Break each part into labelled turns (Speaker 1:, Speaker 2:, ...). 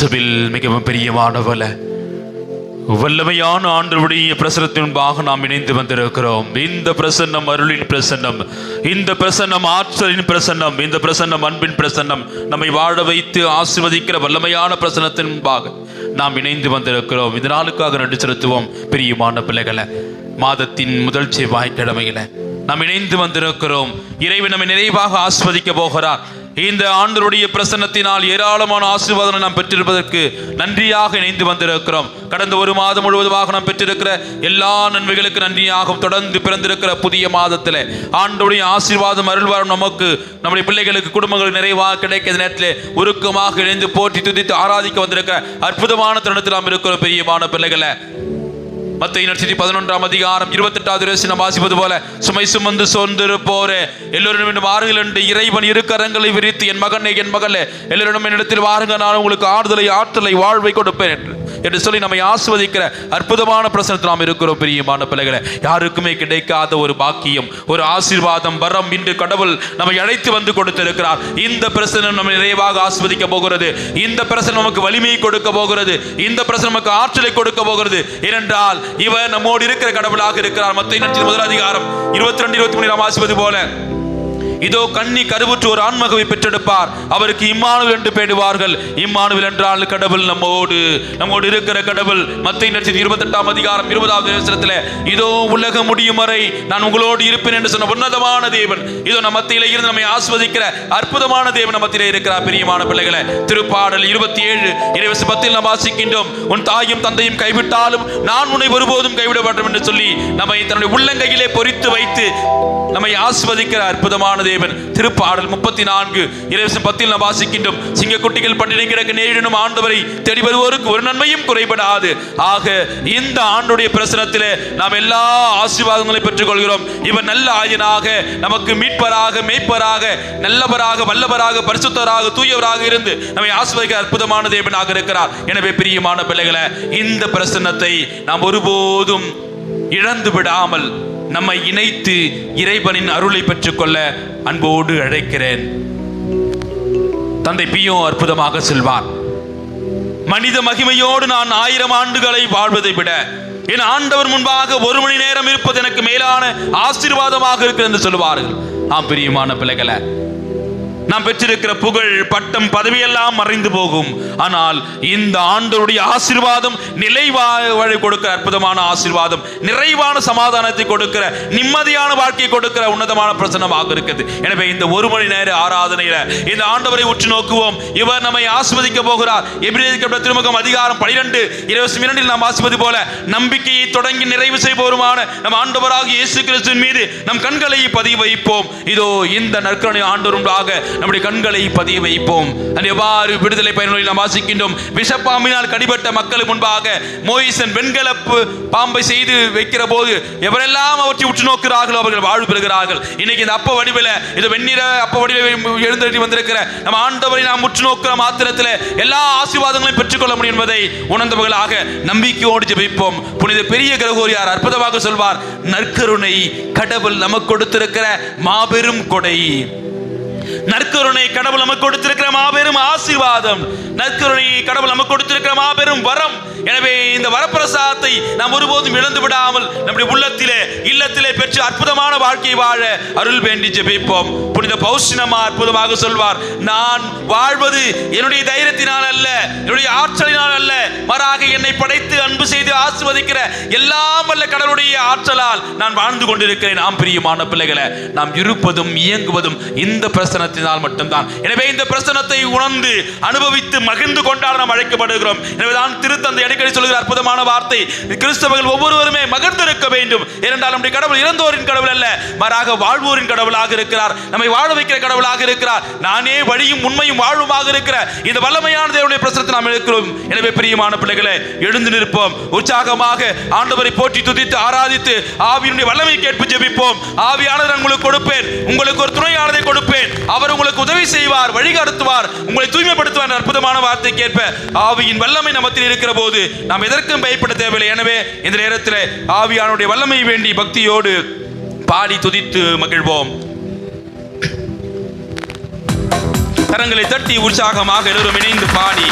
Speaker 1: இயேசுவில் மிகவும் பிரியமானவளே, வல்லமையான ஆண்டவருடைய பிரசன்னத்தின் முன்பாக நாம் இணைந்து வந்திருக்கிறோம். இந்த பிரசன்னம் அருளின் பிரசன்னம், இந்த பிரசன்னம் ஆற்றலின் பிரசன்னம், இந்த பிரசன்னம் அன்பின் பிரசன்னம், நம்மை வாழ வைத்து ஆசீர்வதிக்கிற வல்லமையான பிரசன்னத்தின் முன்பாக நாம் இணைந்து வந்திருக்கிறோம். இந்த நாளுக்காக நன்றி செலுத்துவோம். பிரியமான பிள்ளைகளை, மாதத்தின் முதல் செவ்வாய்க்கிழமையில நாம் இணைந்து வந்திருக்கிறோம். இறைவன் நம்மை நிறைவாக ஆசீர்வதிக்க போகிறார். இந்த ஆண்டவருடைய பிரசன்னத்தினால் ஏராளமான ஆசீர்வாதங்களை நாம் பெற்றிருப்பதற்கு நன்றியாக இணைந்து வந்திருக்கிறோம். கடந்த ஒரு மாதம் முழுவதுமாக நாம் பெற்றிருக்கிற எல்லா நன்மைகளுக்கு நன்றியாக தொடர்ந்து பிறந்திருக்கிற புதிய மாதத்தில் ஆண்டவருடைய ஆசீர்வாதம் அருள்வாரம் நமக்கு, நம்முடைய பிள்ளைகளுக்கு, குடும்பங்களுக்கு நிறைவாக கிடைக்கிற நேரத்தில் உருக்கமாக இணைந்து போற்றி துதித்து ஆராதிக்க வந்திருக்கிற அற்புதமான தருணத்தில் நாம் இருக்கிற பிரியமான பிள்ளைகளை, மத்தேயு நற்செய்தி 11ஆம் அதிகாரம் 28வது வசனம் நாம் வாசிப்பது போல, சுமை சுமந்து சோர்ந்திருப்போரே எல்லோரும் வாருங்கள் என்று இறைவன் இரு கரங்களை விரித்து, என் மகனே என் மகளே எல்லோரும் என்னிடத்தில் வாருங்கள், நான் உங்களுக்கு ஆறுதலை ஆற்றலை வாழ்வை கொடுப்பேன் என்று சொல்லி நம்மை ஆஸ்வதிக்கிற அற்புதமான பிரசனத்தில் நாம் இருக்கிறோம். பிரியமான பிள்ளைகளை, யாருக்குமே கிடைக்காத ஒரு பாக்கியம், ஒரு ஆசீர்வாதம், வரம் இன்று கடவுள் நம்மை அழைத்து வந்து கொடுத்திருக்கிறார். இந்த பிரசனம் நம்மை நிறைவாக ஆஸ்வதிக்க போகிறது. இந்த பிரசனம் நமக்கு வலிமையை கொடுக்க போகிறது. இந்த பிரசனம் நமக்கு ஆற்றலை கொடுக்க போகிறது. ஏனென்றால் இவர் நம்மோடு இருக்கிற கடவுளாக இருக்கிறார். மத்தேயு நற்செய்தி 1 அதிகாரம் 22-23 நாம் வாசிப்பது போல, இதோ கன்னி கருவுற்று ஒரு ஆண்மகவை பெற்றெடுப்பார், அவருக்கு இம்மானுவேல் என்று பெயரிடுவார்கள். இம்மானுவேல் என்றால் கடவுள் நம்மோடு இருக்கிற கடவுள். மத்தேயு நற்செய்தி 28ஆம் அதிகாரம் 20வது வசனத்தில், இதோ உலகம் முடியும் வரை நான் உங்களோடு இருப்பேன் என்று சொன்ன உன்னதமான தேவன் இதோ நம் மத்தியிலே இருந்து நம்மை ஆஸ்வதிக்கிற அற்புதமான தேவன் நம் மத்தியிலே இருக்கிறார். பிரியமான பிள்ளைகளை, திருப்பாடல் 27:10 நாம் வாசிக்கின்றோம், உன் தாயும் தந்தையும் கைவிட்டாலும் நான் உன்னை ஒருபோதும் கைவிட மாட்டேன் என்று சொல்லி நம்மை தன்னுடைய உள்ளங்கையிலே பொறித்து வைத்து நம்மை ஆஸ்வதிக்கிற அற்புதமான தேவன். திருப்பாடல் 34:10 நாம் வாசிக்கின்றோம், சிங்கக்குட்டிகள் பட்டினி கிடக்க நேரிடும் ஆண்டவரை தேடி வருவோருக்கு ஒரு நன்மையும் குறைபடாது. ஆக இந்த ஆண்டுடைய பிரசனத்திலே நாம் எல்லா ஆசீர்வாதங்களையும் பெற்றுக் கொள்கிறோம். இவர் நல்ல ஆயனாக, நமக்கு மீட்பராக, மேய்ப்பராக, நல்லவராக, வல்லவராக, பரிசுத்தராக, தூயவராக இருந்து நம்மை ஆசீர்வதிக்க அற்புதமான தேவனாக இருக்கிறார். எனவே பிரியமான பிள்ளைகளை, இந்த பிரசன்னத்தை நாம் ஒருபோதும் இழந்து விடாமல் நம்மை இணைத்து இறைவனின் அருளை பெற்றுக்கொள்ள அன்போடு அழைக்கிறேன். தந்தை பியோ அற்புதமாக சொல்வார், மனித மகிமையோடு நான் 1000 ஆண்டுகளை வாழ்வதை விட என் ஆண்டவர் முன்பாக 1 மணி நேரம் இருப்பது எனக்கு மேலான ஆசீர்வாதமாக இருக்கிறது என்று சொல்லுவார்கள். ஆம் பிரியமான பிள்ளைகளை, நாம் பெற்றிருக்கிற புகழ், பட்டம், பதவியெல்லாம் மறைந்து போகும். ஆனால் இந்த ஆண்டவருடைய ஆசீர்வாதம் நிலைவாழ்வை கொடுக்கிற அற்புதமான ஆசீர்வாதம், நிறைவான சமாதானத்தை கொடுக்கிற, நிம்மதியான வாழ்க்கையை கொடுக்கிற உன்னதமான பிரசன்னமாக இருக்குது. எனவே இந்த 1 மணி நேர ஆராதனையில இந்த ஆண்டவரை உற்று நோக்குவோம். இவர் நம்மை ஆஸ்வதிக்க போகிறார். எபிரேயர் திருமுகம் அதிகாரம் 12:22 நாம் வாசிப்பது போல, நம்பிக்கையை தொடங்கி நிறைவு செய்வோருமான நம் ஆண்டவராக இயேசு கிறிஸ்துவின் மீது நம் கண்களை பதிய வைப்போம். இதோ இந்த நற்கருணை ஆண்டவராக நம்முடைய கண்களை பதிய வைப்போம். எவ்வாறு விடுதலை பயணங்களில் நாம் வாசிக்கின்றோம், விஷப்பாம்பினால் கடிபட்ட மக்களுக்கு முன்பாக மோயிசன் வெண்கலப்பு பாம்பை செய்து வைக்கிற போது எவரெல்லாம் அவற்றை உற்று நோக்கிறார்களோ அவர்கள் வாழ்வு பெறுகிறார்கள். இன்னைக்கு இந்த அப்ப வடிவில், இது வெண்ணிற அப்ப வடிவில் எழுந்தருளி வந்திருக்கிற நம்ம ஆண்டவரை நாம் உற்று நோக்கிற மாத்திரத்தில் எல்லா ஆசீர்வாதங்களையும் பெற்றுக்கொள்ள முடியும் என்பதை உணர்ந்தவர்களாக நம்பிக்கையோடு ஜெபிப்போம். புனித பெரிய கிரகோரியார் அற்புதமாக சொல்வார், நற்கருணை கடவுள் நமக்கு கொடுத்திருக்கிற மாபெரும் கொடை. நற்கருணை கடவுள் நமக்கு கொடுத்திருக்கிற மாபெரும் ஆசீர்வாதம். நற்கருணை கடவுள் நமக்கு கொடுத்திருக்கிற மாபெரும் வரம். எனவே இந்த வரப்பிரசாதத்தை நாம் ஒருபோதும் இழந்து விடாமல் நம்முடைய உள்ளத்திலே, இல்லத்திலே பெற்று அற்புதமான வாழ்க்கையை வாழ அருள் வேண்டி ஜெபிப்போம். புனித பௌர்ணமா அற்புதமாக சொல்வார், நான் வாழ்வது என்னுடைய தைரியத்தினால் அல்ல, என்னுடைய ஆற்றலினால் அல்ல, மாறாக என்னை படைத்து அன்பு செய்து ஆசீர்வதிக்கிற எல்லாம் வல்ல கடவுளுடைய ஆற்றலால் நான் வாழ்ந்து கொண்டிருக்கிறேன். நாம் பிரியமான பிள்ளைகளை, நாம் இருப்பதும் இயங்குவதும் இந்த பிரசனத்தினால் மட்டும்தான். எனவே இந்த பிரசனத்தை உணர்ந்து அனுபவித்து மகிழ்ந்து கொண்டாட நாம் அழைக்கப்படுகிறோம். எனவேதான் திருத்தந்தை அடிக்கடி சொல்கிற அற்புதமான வார்த்தை, கிறிஸ்தவர்கள் ஒவ்வொருவருமே மகிழ்ந்திருக்க வேண்டும். ஏனென்றால் நம்முடைய கடவுள் இறந்தோரின் கடவுள் அல்ல, மாறாக வாழ்வோரின் கடவுளாக இருக்கிறார். நம்மை வாழ வைக்கிற கடவுளாக இருக்கிறார். நானே வழியும் உண்மையும் வாழ்வுமாக இருக்கிற இந்த வல்லமையான தேவனுடைய பிரசனத்தை நாம் இருக்கிறோம். எனவே பிரியமான பிள்ளைகளை, எழுந்து நிற்போம். உற்சாகமாக ஆண்டவரை போற்றி துதித்து ஆராதித்து ஆவியினுடைய வல்லமை கேட்பு ஜெபிப்போம். ஆவியானவர் உங்களுக்கு கொடுப்பேன், உங்களுக்கு ஒரு துணையாளரை கொடுப்பேன், அவர் உங்களுக்கு உதவி செய்வார், வழிகாட்டுவார், உங்களை தூய்மைப்படுத்துவார். அற்புதமான வார்த்தை கேட்ப ஆவியின் வல்லமை நமத்தில் இருக்கிற போது நாம் எதற்கும் பயப்பட தேவையில்லை. எனவே இந்த நேரத்தில் ஆவியானுடைய வல்லமை வேண்டி பக்தியோடு பாடி துதித்து மகிழ்வோம். கரங்களை தட்டி உற்சாகமாக எல்லோரும் இணைந்து பாடி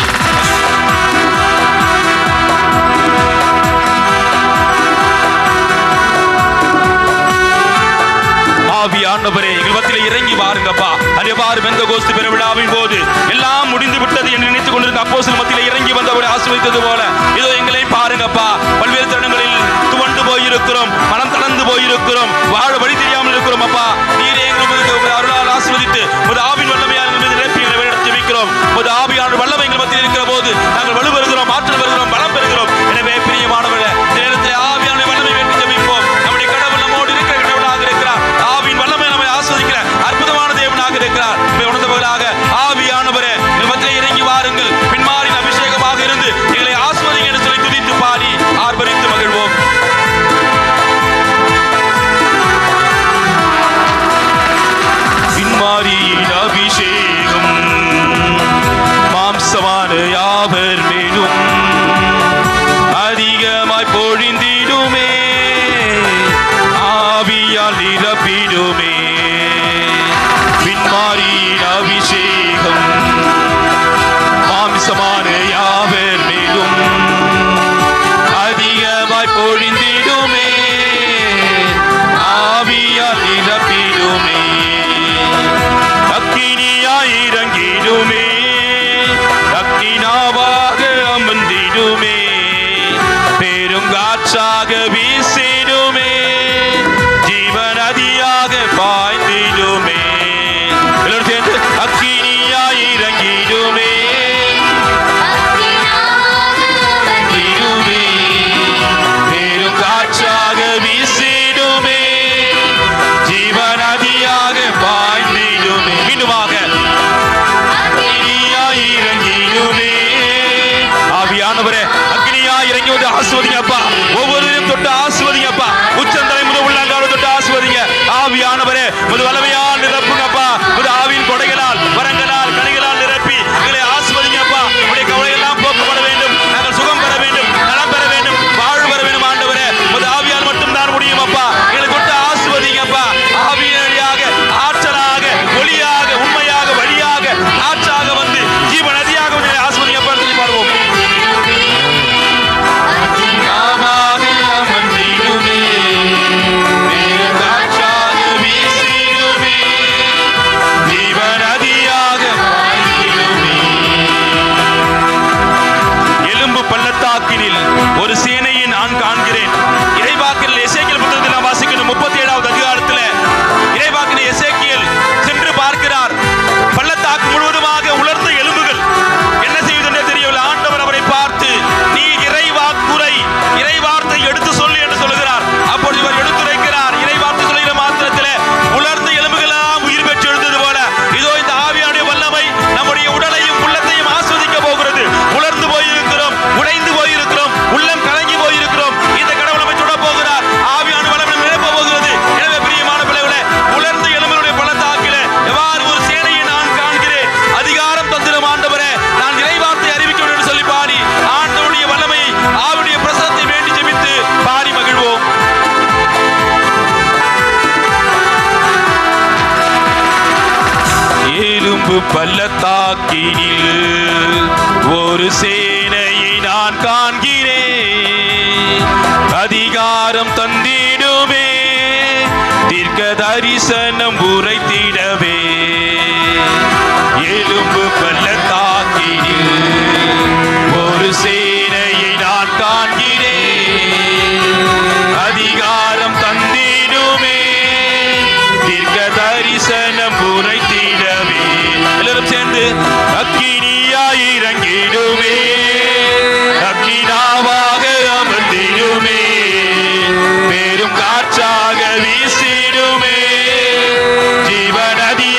Speaker 1: ஆவியானவரே எங்கள் மத்தியிலே இறங்கி வாருங்கப்பா. அதேபாறு பெந்தகோஸ்து பெருவிழாவின் போது எல்லாம் முடிந்து விட்டது என்று நினைத்துக் கொண்டிருந்த அப்போஸ்தலர் மத்தியிலே இறங்கி வந்தவரை ஆசீர்வதித்தது போல இதோ எங்களை பாருங்கப்பா. பல்வேறு தருணங்களில் துவண்டு போயிருக்கிறோம், மனம் தளர்ந்து போயிருக்கிறோம், வாழ வழி தெரியாமல் இருக்கிறோம் அப்பா. நீரே எங்களுக்கு அருளால் ஆசீர்வதித்து உமது ஆவியின் வல்லமையால் எங்கள் மீது நிரப்பி எங்களை வழிநடத்தி ஜெபிக்கிறோம். உமது ஆவியான வல்லமை எங்கள் மத்தியில் இருக்கிற போது நாங்கள் வலுப்பெறுகிறோம், ஆற்றல் பெறுகிறோம், பலம் பெறுகிறோம். எனவே பிரியமானவர்களே, நேரத்தில் ஆவியான வல்லமை வேண்டி ஜெபிப்போம். நம்முடைய கடவுள் நம்மோடு இருக்கிற கடவுளாக இருக்கிறார். ஆவியின் வல்லமை நம்மை ஆஸ்வதிக்கிற அற்புதமான தேவனாக இருக்கிறார். உணர்ந்தவர்களாக ஆவியானவரே எங்கள் மத்தியிலே இறங்கி வாருங்கள். பின்மாரின் அபிஷேகமாக இருந்து எங்களை ஆஸ்வதிங்க என்று சொல்லி துதித்து பாடி ஆர்ப்பரித்து மகிழ்வோம். பின்மாரியின் அபிஷேகம் மாம்சமான யாவர் மேலும் அதிகமாய் பொழிந்திடுமே, ஆவியால் நிரப்பிடுமே. பின்மாரியின் அபிஷேகம் மாம்சமான யாவர் மேலும் அதிகமாய் பொழிந்திடுமே, ஆவியால் நிரப்பிடுமே. அக்கினியாய் இறங்கிடுமே, அக்கினாவாக அமர்ந்திடுமே, பெருங்காற்றாக வீசிடுமே, ஜீவநதியாக பாய்ந்திடுமே. எல்லாரும் சேர்ந்து அக்கினியாய் இறங்கிடுமே, பெருங்காற்றாக வீசிடுமே, ஜீவநதியாக பாய்ந்திடுமே. மீண்டுமாக அக்கினியாய் இறங்கிடுமே. ஆவியானவரே அக்கினியாய் இறங்கி வந்து ஆசீர்வதிங்கப்பா. ஒவ்வொருவரையும் தொட்டு ஆசீர்வதிங்கப்பா. உச்சந்தலை முதல் உள்ளங்கால தொட்டு ஆசீர்வதிங்க. ஆவியானவரே உமது வல்லமையால் நிரப்புங்கப்பா. உமது ஆவியின் கொடைகளால், வரங்களால், கனிகளால் நிரப்பி எங்களை ஆசீர்வதிங்கப்பா. உடைய கவலையெல்லாம் போக்கப்பட வேண்டும். நாங்கள் சுகம் பெற வேண்டும், நலம் பெற வேண்டும், வாழ்வு பெற வேண்டும். ஆண்டவரே உமது ஆவியால் மட்டும்தான் முடியும் அப்பா. எங்களை தொட்டு ஆசீர்வதிங்கப்பா. ஆவியின் வழியாக, ஆற்றலாக, ஒளியாக, உண்மையாக, வழியாக, ஆற்றாக வந்து ஜீவ நதியாக வந்து ஆசீர்வதிங்கப்பா சொல்லி பாடுவோம். பள்ளத்தாக்கினில் ஒரு சேனையை நான் காண்கிறேன். இறைவாக்கில் எசேக்கியேல் புத்தகத்தில் நாம் வாசிக்கணும் 37வது அதிகாரத்தில் இறைவாக்கில் எசேக்கியேல் சென்று பார்க்கிறார். பள்ளத்தாக்கு முழுவதுமாக உலர்ந்த எலும்புகள். என்ன செய்வதென்றே தெரியவில்லை. ஆண்டவர் அவரை பார்த்து நீ இறைவாக்குரை, இறைவார்த்தை எடுத்து சொல்லு என்று சொல்கிறார். அப்பொழுது இவர் எடுத்துரைக்கிறார். இறைவார்த்தை சொல்கிற மாத்திரத்தில் உலர்ந்த எலும்புகளெல்லாம் உயிர் பெற்று எழுந்தது போல இதோ இந்த ஆவியானுடைய வல்லமை நம்முடைய உடலையும் உள்ளத்தையும் ஆஸ்வதிக்க போகிறது. உலர்ந்து போயிருக்கிறோம், உடைந்து போயிருக்கிறோம், உள்ளம் கலங்கி போயிருக்கிறோம். இந்த கடவுள் நம்மை சுட போகிறார். ஆவியான வல்லமை நிரப்ப போகிறது. எனவே பிரியமான பிள்ளைகளே, உலர்ந்த எலும்புகளுடைய பள்ளத்தாக்கிலே எவ்வாறு ஒரு சேனையை நான் காண்கிறேன். அதிகாரம் தந்திரம் ஆண்டவரே, நான் இறைவார்த்தை அறிவிக்க வேண்டும் என்று சொல்லி பாடி ஆண்டவருடைய வல்லமையை, ஆவியுடைய பிரசனத்தை வேண்டி ஜெபித்து பாடி மகிழ்வோம். எலும்பு பள்ளத்தாக்கினில் ஒரு சேனையை நான் காண்கிறேன். அதிகாரம் தந்திடுமே, தீர்க்க தரிசனம் உரைத்திடவே. எலும்பு பள்ளத்தாக்கினில் ஒரு சேனையை நான் காண்கிறேன். அதிகாரம் தந்திடுமே, தீர்க்க தரிசனம் உரைத்திடவே. எல்லாரும் சேர்ந்து அக்கினியாய் இறங்கிடுமே, அக்கினாவாக அமர்ந்திடுமே, பெரும் காற்றாக வீசிடுமே, ஜீவநதி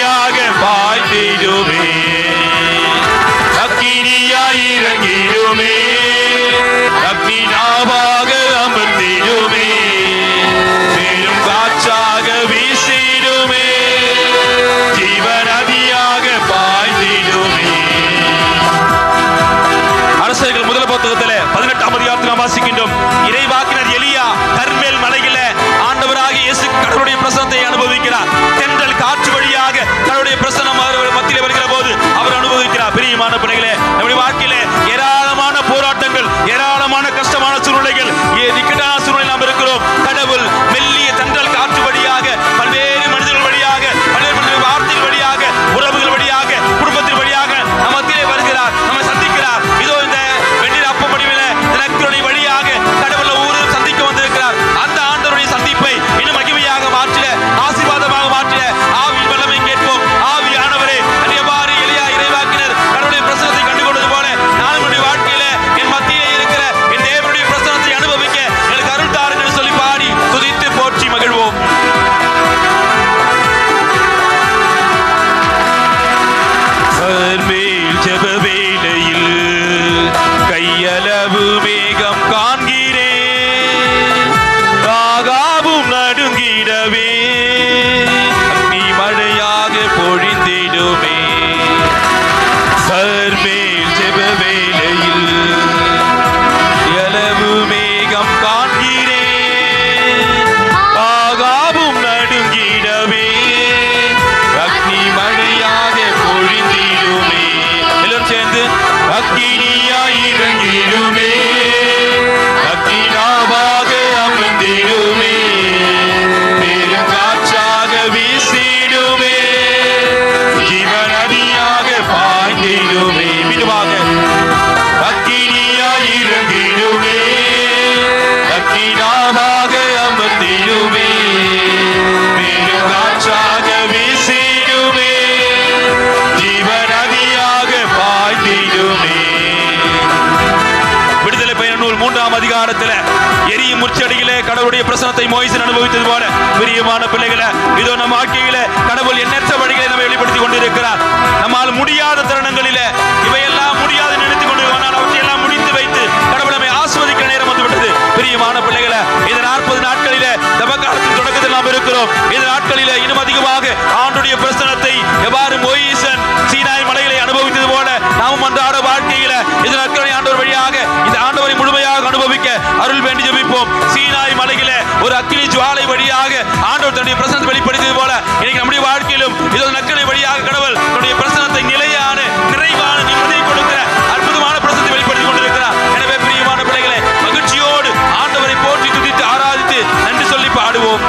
Speaker 1: ஆண்டவருடைய பிரசனத்தை மோசேஸ் அனுபவித்தது போல பிரியமான பிள்ளைகளை இதோ நம் வாழ்க்கையில கடவுள் எண்ணற்ற வழிகளை நம்ம வெளிப்படுத்தி கொண்டிருக்கிறார். நம்மால் முடியாத தருணங்களில இவையெல்லாம் முடியாது நினைத்துக் கொண்டிருக்கிறோம். அவற்றையெல்லாம் முடித்து வைத்து கடவுள் நம்மை ஆஸ்வதிக்கிற நேரம் வந்துவிட்டது. பிரியமான பிள்ளைகளை இந்த 40 நாட்களில தபக்காலத்தின் தொடக்கத்தில் நாம் இருக்கிறோம். இந்த நாட்களில இன்னும் அதிகமாக ஆண்டுடைய பிரசனத்தை எவ்வாறு மோசேஸ் சீனாய் மலைகளை அனுபவித்தது போல நாமும் அன்றாட வாழ்க்கையில இந்த நாட்களை ஆண்டவர் வழியாக இந்த ஆண்டவரை முழுமையாக அனுபவிக்க அருள் வேண்டி ஜெபிப்போம். சீனாய் மலையில ஒரு அக்கினி ஜுவாலை வழியாக ஆண்டவர் தன்னுடைய பிரசனத்தை வெளிப்படுத்தியது போல இன்னைக்கு நம்முடைய வாழ்க்கையிலும் இதோ நற்கனை வழியாக கடவுள் தன்னுடைய பிரசனத்தை நிலையான நிறைவான நிம்மதியை கொடுக்கிற அற்புதமான பிரசனத்தை வெளிப்படுத்திக் கொண்டிருக்கிறார். எனவே பிரியமான பிள்ளைகளை மகிழ்ச்சியோடு ஆண்டவரை போற்றி துதித்து ஆராதித்து நன்றி சொல்லி பாடுவோம்.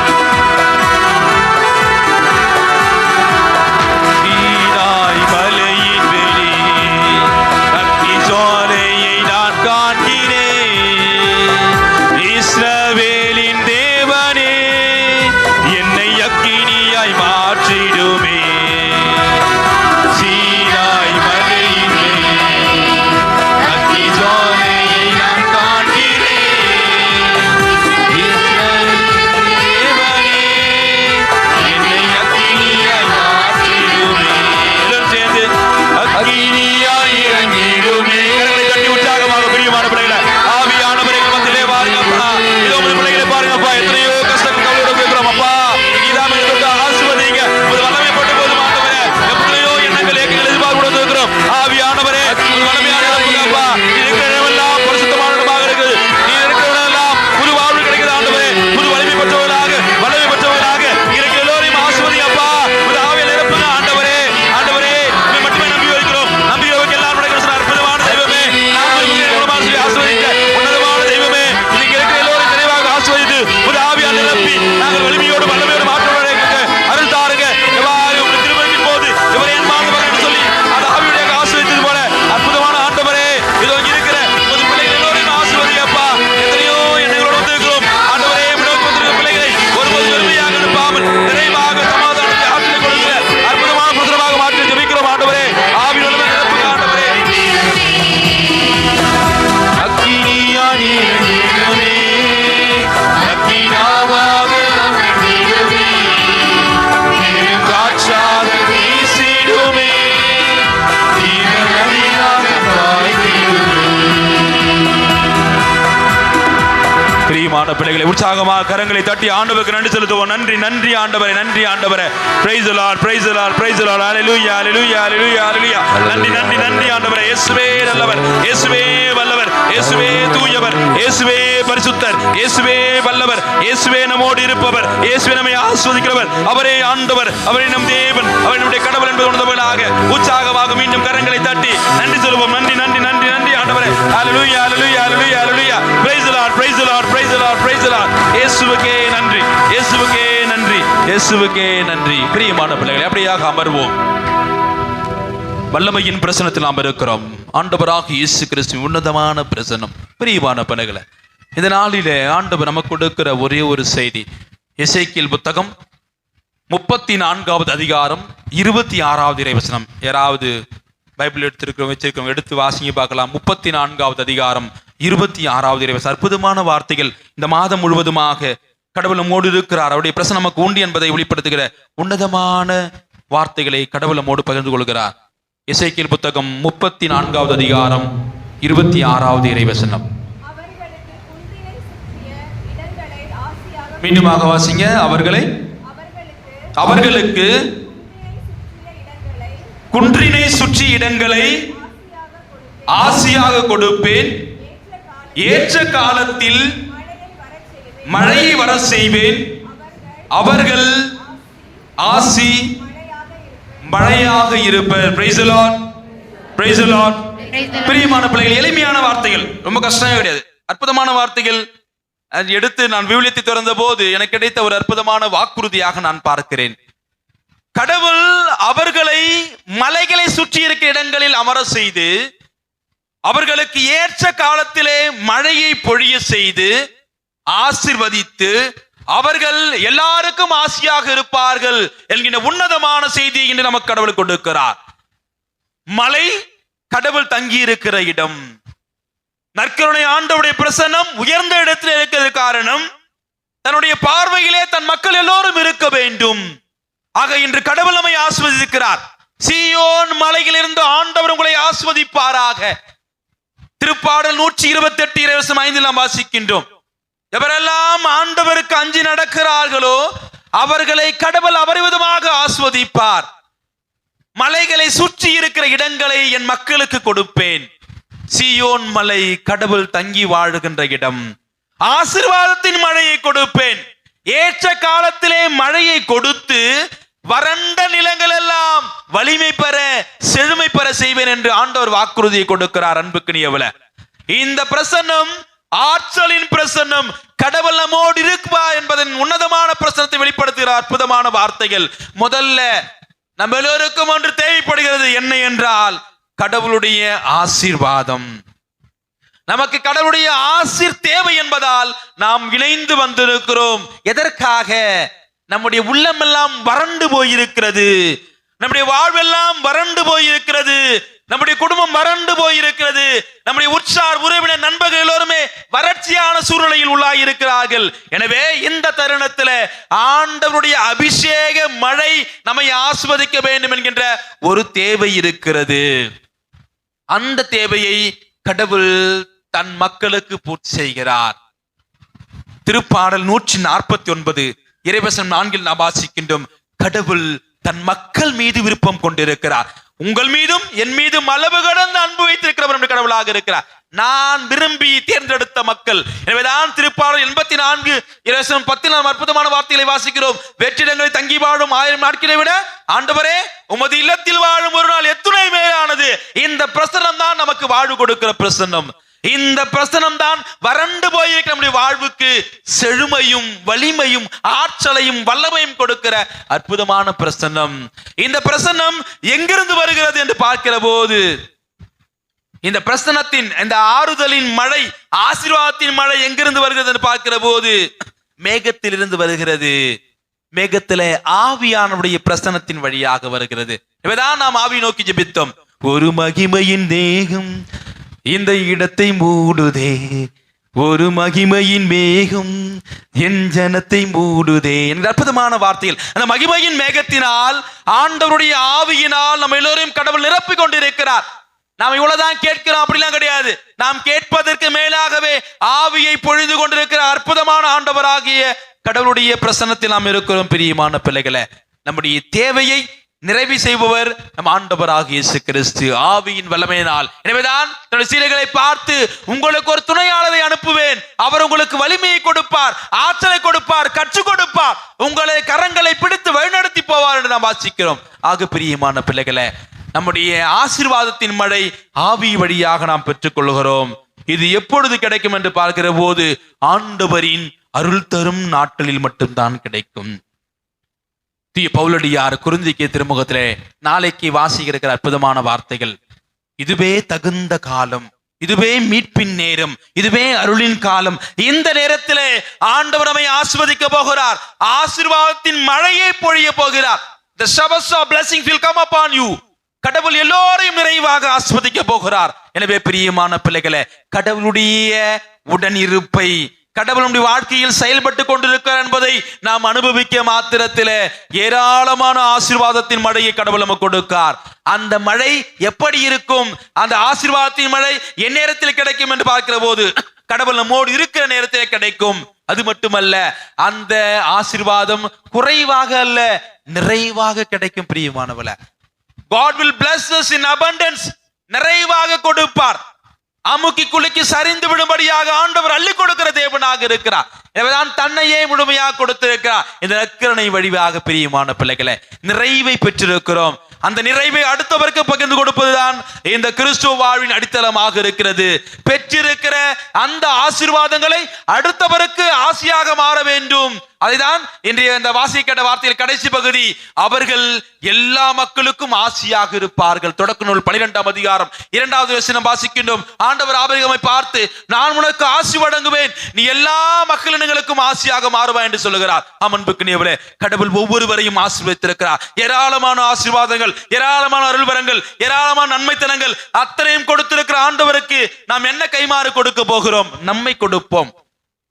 Speaker 1: சீனாய் மலையின் வெளி அக்கினி ஜுவாலையை நான் காண்கிறேன். இஸ்ரவேலின் தேவனே என்னை அக்கினியாய் மாற்றிடுமே. சீனாய் மலையின் வெளி அக்கினி ஜுவாலையை நான் காண்கிறேன். இஸ்ரவேலின் தேவனே என்னை அக்கினியாய் மாற்றிடுமே. எல்லாரும் சேர்ந்து அக்கினியாய் இறங்கிடுமே. கரங்களை தட்டி உற்சாகமாக பிரியமான பிள்ளைகளை ஆவியானவரை மத்தியிலே பாருங்கப்பா. இதோ உங்கள் பிள்ளைகளை பாருங்கப்பா. எத்தனையோ கஷ்டங்கள் கவலையோடு கேட்கிறோம் அப்பா. நீதான் எங்களுக்கு ஆசீர்வதிங்க. ஒரு வல்லமை போட்டு போதும் ஆண்டவரே. எத்தனையோ எண்ணங்கள் ஏக்கங்கள் எதிர்பார்ப்பு இருக்கிறோம். ஆவியானவரே ஒரு வல்லமையான அப்பா. இருக்கிற இடமெல்லாம் பரிசுத்தமான இடமாக இருக்குது. நீ இருக்கிற இடமெல்லாம் புது வாழ்வு கிடைக்குது ஆண்டவரே. புது வலிமை பெற்றவர்களாக வல்லமை பெற்றவர்களாக இருக்கிற எல்லோரையும் ஆசீர்வதிங்க அப்பா. புது ஆவியை நிரப்புங்க ஆண்டவரே. ஆண்டவரே உம்மை மட்டுமே நம்பி வைக்கிறோம். நம்பி வைக்க எல்லாம் நடக்கிற அற்புதமான தெய்வமே ஆசீர்வதிக்க உன்னதமான தெய்வமே இன்னைக்கு இருக்கிற எல்லோரும் நிறைவாக ஆசீர்வதித்து புது ஆவியால் நிரப்பி நாங்கள் வலிமையோடு வல்லமையோடு மாற்றவர்களாக அருள் தாருங்க. எவ்வாறு உங்கள் திருமணத்தின் போது இவரை என் மாணவர்கள் என்று சொல்லி அந்த ஆவியுடைய ஆசீர்வதித்தது போல அற்புதமான ஆண்டவரே இதோ இருக்கிற புது பிள்ளைகள் எல்லோரையும் ஆசீர்வதிங்கப்பா. எத்தனையோ எண்ணங்களோடு வந்திருக்கிறோம் ஆண்டவரே. விடோக்கு வந்திருக்கிற பிள்ளைகளை ஒருபோது பெருமையாக இருப்பாமல் நிறைவாக சமாதானத்தை ஆற்றலை கொடுக்கிற அற்புதமான புத்திரமாக மாற்றி ஜெபிக்கிறோம் ஆண்டவரே. ஆவியோடு நிரப்புங்க ஆண்டவரே. அக்கினியாய் இறங்கிடுமே. அக்கினியாக இறங்கிடுமே. காற்றாக வீசிடுமே. தீவிரமாக பாய்ந்திடுமே. பிரியமான பிள்ளைகளை உற்சாகமாக கரங்களை தட்டி ஆண்டவருக்கு நன்றி செலுத்துவோம். நன்றி நன்றி ஆண்டவரே. நன்றி ஆண்டவரே. Praise the Lord praise the Lord praise the Lord. Hallelujah hallelujah hallelujah hallelujah. நன்றி நன்றி நன்றி ஆண்டவரே. இயேசுவே நல்லவர். இயேசுவே வல்லவர். இயேசுவே தூயவர். இயேசுவே பரிசுத்தர். இயேசுவே வல்லவர். இயேசுவே நம்மோடு இருப்பவர். இயேசுவே நம்மை ஆசீர்வதிக்கிறவர். அவரே ஆண்டவர். அவரே நம் தேவன். அவரே நம்முடைய கடவுள் என்பது உணர்ந்தவர்களாக உற்சாகமாக மீண்டும் கரங்களை தட்டி நன்றி சொல்லுவோம். நன்றி நன்றி நன்றி நன்றி ஆண்டவரே. Hallelujah hallelujah hallelujah hallelujah. Praise the Lord praise the Lord praise the Lord praise the Lord. இயேசுவுக்கே நன்றி. இயேசுவுக்கே நன்றி. இயேசுவுக்கே நன்றி. பிரியமான பிள்ளைகளே அப்படியாக அமர்வோம். வல்லமையின் பிரசனத்தில் நாம் இருக்கிறோம். ஆண்டவராக இயேசு கிறிஸ்துவின் உன்னதமான பிரசனம். பிரியமான பிள்ளைகளே இந்த நாளிலே ஆண்டவர் நமக்கு கொடுக்கிற ஒரே ஒரு செய்தி எசேக்கியேல் புத்தகம் 34வது அதிகாரம் 26வது இறைவசனம். யாராவது பைபிள் வச்சிருக்கிறோம் எடுத்து வாசிங்க பார்க்கலாம். 34வது அதிகாரம் 26வது இறைவசனம். அற்புதமான வார்த்தைகள். இந்த மாதம் முழுவதுமாக கடவுள் நம்மோடு இருக்கிறார். அவருடைய பிரசனம் நமக்கு உண்டு என்பதை வெளிப்படுத்துகிற உன்னதமான வார்த்தைகளை கடவுள் நம்மோடு பகிர்ந்து கொள்கிறார். எசேக்கியேல் புத்தகம் 34வது அதிகாரம் 26வது இறைவசனம். மீண்டுமாக வாசிங்க. அவர்களுக்கு குன்றினை சுற்றி இடங்களை ஆசியாக கொடுப்பேன். ஏற்ற காலத்தில் மழையை வர செய்வேன். அவர்கள் ஆசி மழையாக இருப்பர். Price the Lord praise the Lord. பிரியமான பிள்ளைகள் எளிமையான வார்த்தைகள், ரொம்ப கஷ்டமே கிடையாது. அற்புதமான வார்த்தைகள். எடுத்து நான் விவிலியத்தை திறந்த போது எனக்கு கிடைத்த ஒரு அற்புதமான வாக்குறுதியாக நான் பார்க்கிறேன். கடவுள் அவர்களை மலைகளை சுற்றி இருக்கிற இடங்களில் அமர செய்து அவர்களுக்கு ஏற்ற காலத்திலே மழையை பொழிய செய்து ஆசீர்வதித்து அவர்கள் எல்லாருக்கும் ஆசியாக இருப்பார்கள் என்கிற உன்னதமான செய்தியை இன்று நமக்கு கடவுள் கொடுக்கிறார். மலை கடவுள் தங்கி இருக்கிற இடம். நற்கருணை ஆண்டவருடைய பிரசன்னம் உயர்ந்த இடத்தில் இருக்கிறது. காரணம் தன்னுடைய பார்வையிலே தன் மக்கள் எல்லோரும் இருக்க வேண்டும். ஆக இன்று கடவுள் நம்மை ஆஸ்வதிக்கிறார். சீயோன் மலையில் இருந்து ஆண்டவர் உங்களை ஆஸ்வதிப்பாராக. திருப்பாடல் 128:5 நாம் வாசிக்கின்றோம். எவரெல்லாம் ஆண்டவருக்கு அஞ்சி நடக்கிறார்களோ அவர்களை கடவுள் அபரிவிதமாக ஆஸ்வதிப்பார். மலைகளை சுற்றி இருக்கிற இடங்களை என் மக்களுக்கு கொடுப்பேன். சீயோன் மலை கடவுள் தங்கி வாழுகின்ற இடம். ஆசீர்வாதத்தின் மழையை கொடுப்பேன். ஏற்ற காலத்திலே மழையை கொடுத்து வறண்ட நிலங்கள் எல்லாம் வலிமை பெற செழுமை பெற செய்வேன் என்று ஆண்டவர் வாக்குறுதியை கொடுக்கிறார். அன்புக்குரியவளே, இந்த பிரசன்னம் ஆற்றலின் பிரசன்னம். கடவுள் நம்மோடு இருக்குவா என்பதன் உன்னதமான பிரசன்னத்தை வெளிப்படுத்துகிற அற்புதமான வார்த்தைகள். முதல்ல நம்ம எல்லோருக்கும் ஒன்று தேவைப்படுகிறது. என்ன என்றால் கடவுளுடைய ஆசீர்வாதம். நமக்கு கடவுளுடைய ஆசீர் தேவை என்பதால் நாம் இணைந்து வந்திருக்கிறோம். எதற்காக? நம்முடைய உள்ளமெல்லாம் வறண்டு போயிருக்கிறது. நம்முடைய வாழ்வெல்லாம் வறண்டு போயிருக்கிறது. நம்முடைய குடும்பம் வறண்டு போயிருக்கிறது. நம்முடைய உற்றார் உறவினர் நண்பர்கள் எல்லோருமே வறட்சியான சூழ்நிலையில் உள்ளாயிருக்கிறார்கள். எனவே இந்த தருணத்தில் ஆண்டவருடைய அபிஷேக மழை நம்மை ஆஸ்வதிக்க வேண்டும் என்கின்ற ஒரு தேவை இருக்கிறது. அந்த தேவையை கடவுள் தன் மக்களுக்கு பூர்த்தி செய்கிறார். திருப்பாடல் 149 இறைவசனம் 4 நாம் வாசிக்கின்றோம். கடவுள் தன் மக்கள் மீது விருப்பம் கொண்டிருக்கிறார். உங்கள் மீதும் என் மீதும் அளவு கடந்த அன்பு வைத்திருக்கிறவர் கடவுளாக இருக்கிறார். நான் விரும்பி தேர்ந்தெடுத்த மக்கள். எனவேதான் திருப்பாடல் 84:10 நாம் அற்புதமான வார்த்தைகளை வாசிக்கிறோம். வெற்றிடங்களை தங்கி வாழும் 1000 நாட்களை விட ஆண்டவரே உமது இல்லத்தில் வாழும் ஒரு நாள் எத்துணை மேலானது. இந்த பிரசன்னம் தான் நமக்கு வாழ்வு கொடுக்கிற பிரசன்னம். இந்த பிரசனம் தான் வறண்டு போயிருக்கிற நம்முடைய வாழ்வுக்கு செழுமையும் வலிமையும் ஆற்றலையும் வல்லமையும் கொடுக்கிற அற்புதமான பிரசன்னம். இந்த பிரசன்னம் எங்கிருந்து வருகிறது என்று பார்க்கிற போது, இந்த பிரசன்னத்தின் இந்த ஆறுதலின் மழை ஆசீர்வாதத்தின் மழை எங்கிருந்து வருகிறது என்று பார்க்கிற போது மேகத்தில் இருந்து வருகிறது. மேகத்திலே ஆவியானவருடைய பிரசன்னத்தின் வழியாக வருகிறது. இவைதான் நாம் ஆவி நோக்கி ஜெபித்தோம். ஒரு மகிமையின் தேகம் இந்த இடத்தை மூடுதே, ஒரு மகிமையின் மேகம் என் ஜனத்தை மூடுதே என்ற அற்புதமான வார்த்தைகள். அந்த மகிமையின் மேகத்தினால் ஆண்டவருடைய ஆவியினால் நம்ம எல்லோரையும் கடவுள் நிரப்பிக் கொண்டிருக்கிறார். நாம் இவ்வளவுதான் கேட்கிறோம் அப்படிலாம் கிடையாது. நாம் கேட்பதற்கு மேலாகவே ஆவியை பொழிந்து கொண்டிருக்கிற அற்புதமான ஆண்டவராகிய கடவுளுடைய பிரசன்னத்தில் நாம் இருக்கிறோம். பிரியமான பிள்ளைகளே, நம்முடைய தேவையை நிறைவு செய்பவர் நம் ஆண்டவராகிய இயேசு கிறிஸ்து ஆவியின் வல்லமையினால். எனவேதான் தன்னுடைய சீடர்களை பார்த்து உங்களுக்கு ஒரு துணையாளரை அனுப்புவேன், அவர் உங்களுக்கு வலிமையை கொடுப்பார், ஆற்றலை கொடுப்பார், கற்றுக் கொடுப்பார், உங்களை கரங்களை பிடித்து வழிநடத்தி போவார் என்று நாம் வாசிக்கிறோம். ஆக பிரியமான பிள்ளைகளே, நம்முடைய ஆசீர்வாதத்தின் மழை ஆவி வழியாக நாம் பெற்றுக் கொள்கிறோம். இது எப்பொழுது கிடைக்கும் என்று பார்க்கிற போது ஆண்டவரின் அருள் தரும் நாட்களில் மட்டும்தான் கிடைக்கும். பவுலடியார் கொரிந்தியர் திருமுகத்திலே நாளைக்கு வாசிக்கிற அற்புதமான வார்த்தைகள். இதுவே தகுந்த காலம், இதுவே மீட்பின் நேரம், இதுவே அருளின் காலம். இந்த நேரத்திலே ஆண்டவர் நம்மை ஆசீர்வதிக்க போகிறார். ஆசீர்வாதத்தின் மழையை பொழிய போகிறார். The showers of blessing will come upon you. கடவுள் எல்லோரையும் நிறைவாக ஆசீர்வதிக்க போகிறார். எனவே பிரியமான பிள்ளைகளே, கடவுளுடைய உடனிருப்பை கடவுளுடைய வாழ்க்கையில் செயல்பட்டு கொண்டிருக்கிறார் என்பதை நாம் அனுபவிக்க மாத்திரத்திலே ஏராளமான ஆசீர்வாதத்தின் மழையை கடவுள் நமக்கு கொடுக்கார். அந்த மழை எப்படி இருக்கும்? அந்த ஆசீர்வாதத்தின் மழை என் நேரத்தில் கிடைக்கும் என்று பார்க்கிற போது கடவுள் நம்மோடு இருக்கிற நேரத்திலே கிடைக்கும். அது மட்டுமல்ல, அந்த ஆசீர்வாதம் குறைவாக அல்ல, நிறைவாக கிடைக்கும். பிரியமானவர்களே, God will bless us in abundance. நிறைவாக கொடுப்பார். அமுக்கி குலுக்கி சரிந்து விடும்படியாக ஆண்டவர் அள்ளி கொடுக்கிற தேவனாக இருக்கிறார். எனவேதான் தன்னையே முழுமையாக கொடுத்திருக்கிறார். இந்த நற்கருணை வழியாக பிரியமான பிள்ளைகளை நிறைவை பெற்றிருக்கிறோம். அந்த நிறைவை அடுத்தவருக்கு பகிர்ந்து கொடுப்பதுதான் இந்த கிறிஸ்துவ வாழ்வின் அடித்தளமாக இருக்கிறது. பெற்றிருக்கிற அந்த ஆசீர்வாதங்களை அடுத்தவருக்கு ஆசையாக மாற வேண்டும். அதைதான் இன்றைய இந்த வாசிக்கிற வார்த்தையில் கடைசி பகுதி, அவர்கள் எல்லா மக்களுக்கும் ஆசியாக இருப்பார்கள். தொடக்க நூல் 12ஆம் அதிகாரம் 2வது வசனம் வாசிக்கின்றோம். ஆண்டவர் ஆபிரகாமை பார்த்து, நான் உனக்கு ஆசி வழங்குவேன், நீ எல்லா மக்களினங்களுக்கும் ஆசியாக மாறுவாய் என்று சொல்லுகிறார். அன்புக்குரியவர்களே, கடவுள் ஒவ்வொருவரையும் ஆசீர்வதித்திருக்கிறார். ஏராளமான ஆசீர்வாதங்கள், ஏராளமான அருள்வரங்கள், ஏராளமான நன்மைத்தனங்கள் அத்தனையும் கொடுத்திருக்கிற ஆண்டவருக்கு நாம் என்ன கைமாறு கொடுக்க போகிறோம்? நம்மை கொடுப்போம்,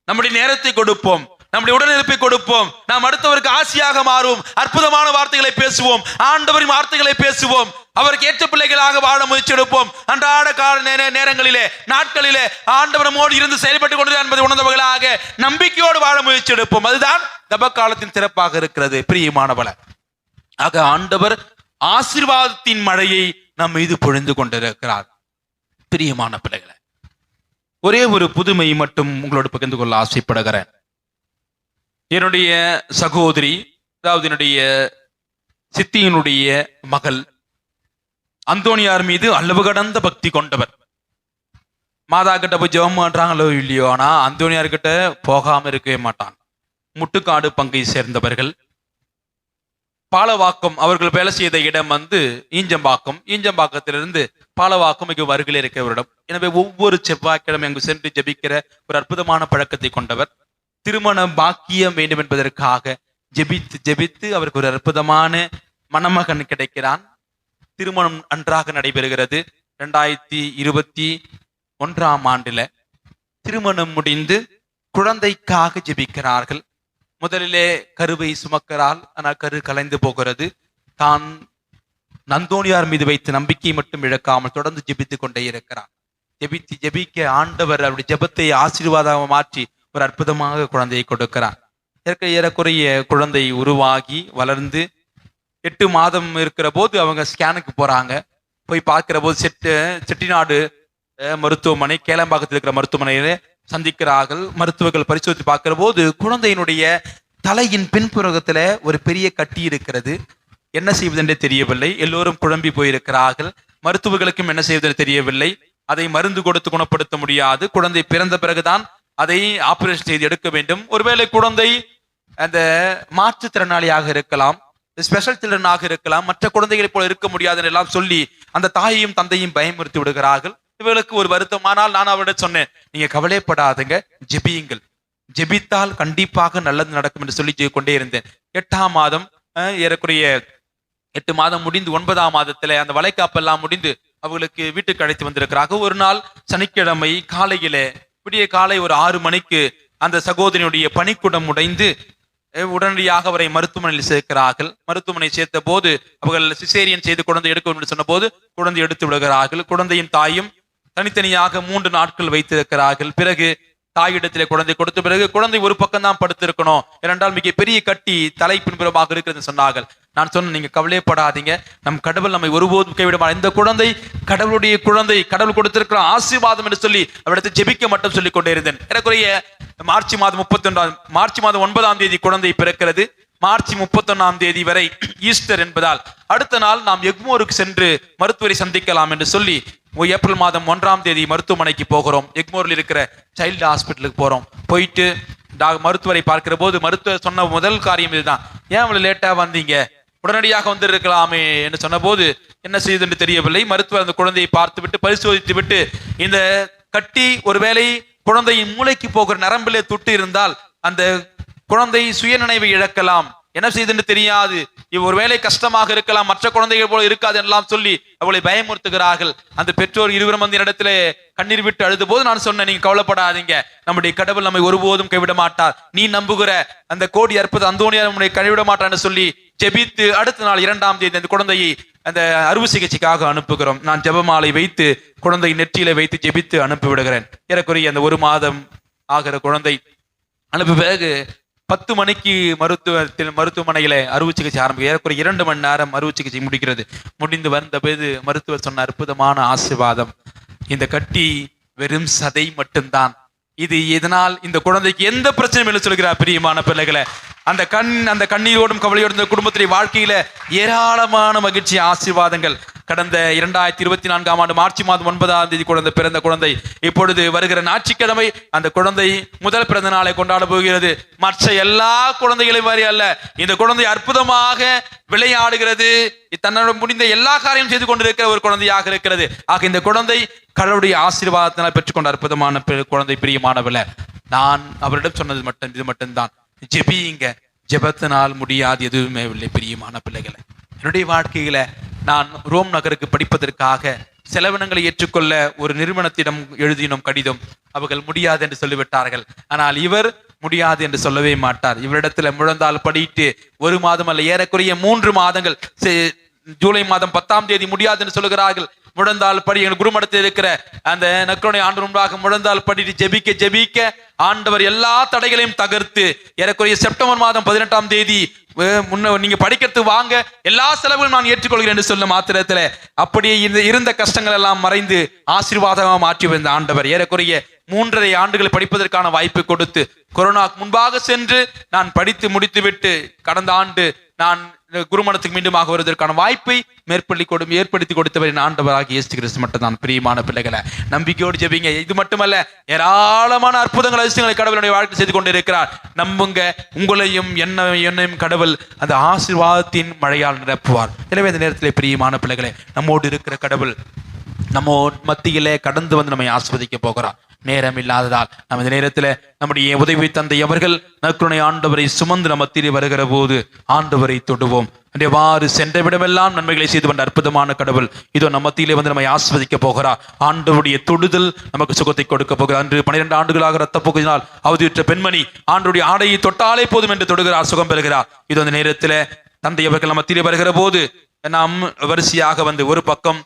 Speaker 1: நம்முடைய நேரத்தை கொடுப்போம், நம்முடைய உடனிருப்பை கொடுப்போம். நாம் அடுத்தவருக்கு ஆசியாக மாறுவோம். அற்புதமான வார்த்தைகளை பேசுவோம். ஆண்டவரின் வார்த்தைகளை பேசுவோம். அவருக்கு ஏற்ற பிள்ளைகளாக வாழ முயற்சி எடுப்போம். அன்றாட கால நேரங்களிலே நாட்களிலே ஆண்டவர் நம்மோடு இருந்து செயல்பட்டுக் கொண்டிருக்கிறார் என்பதை உணர்ந்தவர்களாக நம்பிக்கையோடு வாழ முயற்சி எடுப்போம். அதுதான் தப காலத்தின் சிறப்பாக இருக்கிறது பிரியமானவள. ஆக ஆண்டவர் ஆசீர்வாதத்தின் மழையை நம் மீது பொழிந்து கொண்டிருக்கிறார். பிரியமான பிள்ளைகளை, ஒரே ஒரு புதுமை மட்டும் உங்களோடு பகிர்ந்து கொள்ள ஆசைப்படுகிறேன். என்னுடைய சகோதரி, அதாவது என்னுடைய சித்தியினுடைய மகள் அந்தோனியார் மீது அளவு கடந்த பக்தி கொண்டவர். மாதா கிட்ட போய் ஜெபம் பண்றாங்களோ இல்லையோ, ஆனா அந்தோனியார் கிட்ட போகாம இருக்கவே மாட்டான். முட்டுக்காடு பங்கை சேர்ந்தவர்கள். பாலவாக்கம் அவர்கள் வேலை செய்த இடம் ஈஞ்சம்பாக்கம். ஈஞ்சம்பாக்கத்திலிருந்து பாலவாக்கம் மிக வருகில் இருக்கிற ஒரு இடம். எனவே ஒவ்வொரு செவ்வாய்க்கிழமை அங்கு சென்று ஜெபிக்கிற ஒரு அற்புதமான பழக்கத்தை கொண்டவர். திருமணம் பாக்கியம் வேண்டும் என்பதற்காக ஜெபித்து ஜெபித்து அவருக்கு ஒரு அற்புதமான மணமகன் கிடைக்கிறான். திருமணம் நன்றாக நடைபெறுகிறது. 2021 திருமணம் முடிந்து குழந்தைக்காக ஜெபிக்கிறார்கள். முதலிலே கருவை சுமக்கிறாள். ஆனால் கரு கலைந்து போகிறது. தான் அந்தோனியார் மீது வைத்த நம்பிக்கை மட்டும் இழக்காமல் தொடர்ந்து ஜெபித்துக் கொண்டே இருக்கிறார். ஜெபிக்க ஆண்டவர் அவருடைய ஜெபத்தை ஆசீர்வாதமாக மாற்றி ஒரு அற்புதமாக குழந்தையை கொடுக்கிறார். ஏறக்குறைய குழந்தை உருவாகி வளர்ந்து 8 மாதம் இருக்கிற போது அவங்க ஸ்கேனுக்கு போறாங்க. போய் பார்க்கிற போது செட்டிநாடு மருத்துவமனை, கேளம்பாக்கத்தில் இருக்கிற மருத்துவமனையில சந்திக்கிறார்கள். மருத்துவர்கள் பரிசோதித்து பார்க்கிற போது குழந்தையினுடைய தலையின் பின்புறத்துல ஒரு பெரிய கட்டி இருக்கிறது. என்ன செய்வதென்றே தெரியவில்லை. எல்லோரும் குழம்பி போயிருக்கிறார்கள். மருத்துவர்களுக்கும் என்ன செய்வதென்று தெரியவில்லை. அதை மருந்து கொடுத்து குணப்படுத்த முடியாது. குழந்தை பிறந்த பிறகுதான் அதை ஆபரேஷன் செய்து எடுக்க வேண்டும். ஒருவேளை குழந்தை அந்த மாற்றுத்திறனாளியாக இருக்கலாம், ஸ்பெஷல் சில்ட்ரனாக இருக்கலாம், மற்ற குழந்தைகளை போல இருக்க முடியாது எல்லாம் சொல்லி அந்த தாயையும் தந்தையும் பயமுறுத்தி விடுகிறார்கள். இவர்களுக்கு ஒரு வருத்தமானால் நான் அவரிடம் சொன்னேன், நீங்க கவலைப்படாதுங்க, ஜெபியுங்கள், ஜெபித்தால் கண்டிப்பாக நல்லது நடக்கும் என்று சொல்லி கொண்டே இருந்தேன். 8ஆம் மாதம் ஏறக்குறைய 8 மாதம் முடிந்து 9ஆம் மாதத்துல அந்த வளைகாப்பெல்லாம் முடிந்து அவர்களுக்கு வீட்டுக்கு அழைத்து வந்திருக்கிறார்கள். ஒரு நாள் சனிக்கிழமை காலையில விடிய காலை ஒரு 6 மணிக்கு அந்த சகோதரியுடைய பணிக்குடம் உடைந்து உடனடியாக அவரை மருத்துவமனையில் சேர்க்கிறார்கள். மருத்துவமனை சேர்த்த போது அவர்கள் சிசேரியன் செய்து குழந்தை எடுக்க என்று சொன்ன போது குழந்தை எடுத்து விடுகிறார்கள். குழந்தையும் தாயும் தனித்தனியாக 3 நாட்கள் வைத்திருக்கிறார்கள். பிறகு தாயிடத்திலே குழந்தை கொடுத்த பிறகு குழந்தை ஒரு பக்கம் தான் படுத்திருக்கணும், இரண்டால் மிக பெரிய கட்டி தலை பின்புறமாக இருக்கிறது சொன்னார்கள். நான் சொன்னேன், நீங்க கவலைப்படாதீங்க, நம் கடவுள் நம்மை ஒருபோதும் கைவிட. இந்த குழந்தை கடவுளுடைய குழந்தை, கடவுள் கொடுத்திருக்கிற ஆசீர்வாதம் என்று சொல்லி அவரிடத்தை ஜெபிக்க மட்டும் சொல்லிக் கொண்டே இருந்தேன். ஏறக்குறைய மார்ச் மாதம் 9ஆம் தேதி குழந்தை பிறக்கிறது. மார்ச் 31ஆம் தேதி வரை ஈஸ்டர் என்பதால் அடுத்த நாள் நாம் எக்மோருக்கு சென்று மருத்துவரை சந்திக்கலாம் என்று சொல்லி ஏப்ரல் மாதம் 1ஆம் தேதி மருத்துவமனைக்கு போகிறோம். எக்மோரில் இருக்கிற சைல்டு ஹாஸ்பிட்டலுக்கு போறோம். போயிட்டு மருத்துவரை பார்க்கிற போது மருத்துவர் சொன்ன முதல் காரியம் இதுதான், ஏன் அவ்வளவு லேட்டா வந்தீங்க, உடனடியாக வந்திருக்கலாமே என்று சொன்ன போது என்ன செய்யுது என்று தெரியவில்லை. மருத்துவர் அந்த குழந்தையை பார்த்து விட்டு பரிசோதித்து விட்டு, இந்த கட்டி ஒருவேளை குழந்தையின் மூளைக்கு போகிற நரம்பிலே தொட்டு இருந்தால் அந்த குழந்தை சுயநினைவை இழக்கலாம், என்ன செய்யுதுன்னு தெரியாது, ஒருவேளை கஷ்டமாக இருக்கலாம், மற்ற குழந்தைகள் போல இருக்காது எல்லாம் சொல்லி அவளை பயமுறுத்துகிறார்கள். அந்த பெற்றோர் இருவரும் வந்து இடத்துல கண்ணீர் விட்டு அழுத போது நான் சொன்னேன், நீங்க கவலைப்படாதீங்க, நம்முடைய கடவுள் நம்மை ஒருபோதும் கைவிட மாட்டார், நீ நம்புகிற அந்த கோடி அற்புத அந்தோனியார் நம்மை கைவிட மாட்டான்னு சொல்லி ஜெபித்து அடுத்த நாள் 2ஆம் தேதி அந்த குழந்தையை அந்த அறுவை சிகிச்சைக்காக அனுப்புகிறோம். நான் ஜெபமாலை வைத்து குழந்தை நெற்றியில வைத்து ஜெபித்து அனுப்பி விடுகிறேன். ஏறக்குறைய அந்த 1 மாதம் ஆகிற குழந்தை அனுப்பி பிறகு 10 மணிக்கு மருத்துவமனையில அறுவை சிகிச்சை ஆரம்பிக்க ஏறக்குறைய 2 மணி நேரம் அறுவை சிகிச்சை முடிக்கிறது. முடிந்து வந்த போது மருத்துவர் சொன்ன அற்புதமான ஆசீர்வாதம், இந்த கட்டி வெறும் சதை மட்டும்தான், இது இதனால் இந்த குழந்தைக்கு எந்த பிரச்சனையும் இல்லை சொல்கிறார். பிரியமான பிள்ளைகளை, அந்த கண்ணீரோடும் கவலையோடும் குடும்பத்திலே வாழ்க்கையில ஏராளமான மகிழ்ச்சி ஆசீர்வாதங்கள். கடந்த 2024ஆம் ஆண்டு மார்ச் மாதம் 9ஆம் தேதி பிறந்த குழந்தை இப்பொழுது வருகிற ஞாயிற்றுக்கிழமை அந்த குழந்தை முதல் பிறந்த நாளை கொண்டாட போகிறது. மற்ற எல்லா குழந்தைகளையும் மாதிரி அல்ல, இந்த குழந்தை அற்புதமாக விளையாடுகிறது, தன்னோட முடிந்த எல்லா காரியம் செய்து கொண்டிருக்கிற ஒரு குழந்தையாக இருக்கிறது. ஆக இந்த குழந்தை கடவுளுடைய ஆசீர்வாதத்தினால் பெற்றுக்கொண்ட அற்புதமான குழந்தை. பிரியமானவர்களே, நான் அவரிடம் சொன்னது இது மட்டும்தான், ஜெபியுங்க, ஜெபத்தினால் முடியாது எதுவுமே இல்லை. பிரியமான பிள்ளைகளை, என்னுடைய வாழ்க்கையில நான் ரோம் நகருக்கு படிப்பதற்காக செலவினங்களை ஏற்றுக்கொள்ள ஒரு நிறுவனத்திடம் எழுதினோம் கடிதம். அவர்கள் முடியாது என்று சொல்லிவிட்டார்கள். ஆனால் இவர் முடியாது என்று சொல்லவே மாட்டார். இவரிடத்துல முழந்தால் படிட்டு 1 மாதம் அல்ல, ஏறக்குறைய 3 மாதங்கள், ஜூலை மாதம் 10ஆம் தேதி முடியாது என்று சொல்லுகிறார்கள். முழந்தால் படி எங்கள் குருமடத்தில் இருக்கிற அந்த நற்கருணை ஆண்டு முன்பாக முழந்தால் படிட்டு ஜெபிக்க ஜெபிக்க ஆண்டவர் எல்லா தடைகளையும் தகர்த்து ஏறக்குறைய செப்டம்பர் மாதம் 18ஆம் தேதி நீங்க படிக்கிறதுக்கு வாங்க, எல்லா செலவுகளும் நான் ஏற்றுக்கொள்கிறேன் என்று சொல்ல மாத்திரத்துல அப்படியே இருந்த கஷ்டங்கள் எல்லாம் மறைந்து ஆசீர்வாதமாக மாற்றி வந்த ஆண்டவர் ஏறக்குறைய 3.5 ஆண்டுகள் படிப்பதற்கான வாய்ப்பு கொடுத்து கொரோனாக்கு முன்பாக சென்று நான் படித்து முடித்துவிட்டு கடந்த ஆண்டு நான் குருமணத்துக்கு மீண்டுமாக வருவதற்கான வாய்ப்பை ஏற்படுத்தி கொடுத்தவரின் ஆண்டவராக இயேசு கிறிஸ்து மட்டும் தான். பிரியமான பிள்ளைகளை, நம்பிக்கையோடு ஜெபிங்க. இது மட்டுமல்ல, ஏராளமான அற்புதங்கள் அதிசயங்களை கடவுளுடைய வாழ்க்கை செய்து கொண்டு இருக்கிறார். நம்புங்க, உங்களையும் என்னையும் கடவுள் அந்த ஆசீர்வாதத்தின் மழையால் நிரப்புவார். எனவே இந்த நேரத்திலே பிரியமான பிள்ளைகளை, நம்மோடு இருக்கிற கடவுள் நம்ம மத்தியிலே கடந்து வந்து நம்மை ஆஸ்வதிக்க போகிறார். நேரம் இல்லாததால் நம்ம இந்த நேரத்தில் நம்முடைய உதவி தந்தை அவர்கள் நற்கருணை ஆண்டவரை சுமந்து நம்ம மத்தியில் வருகிற போது ஆண்டவரை தொடுவோம். அன்றைவாறு சென்ற விடமெல்லாம் நன்மைகளை செய்து கொண்ட அற்புதமான கடவுள் இதோ நம்ம மத்தியிலே வந்து நம்மை ஆஸ்வதிக்க போகிறார். ஆண்டவருடைய தொடுதல் நமக்கு சுகத்தை கொடுக்க போகிறார். அன்று 12 ஆண்டுகளாக இரத்தப்போக்கினால் அவதியுற்ற பெண்மணி ஆண்டவருடைய ஆடையை தொட்டாலே போதும் என்று தொடுகிறார், சுகம் பெறுகிறார். இதோ அந்த நேரத்தில் தந்தை அவர்கள் நம்ம மத்தியிலே வருகிற போது நாம் வரிசையாக வந்து ஒரு பக்கம்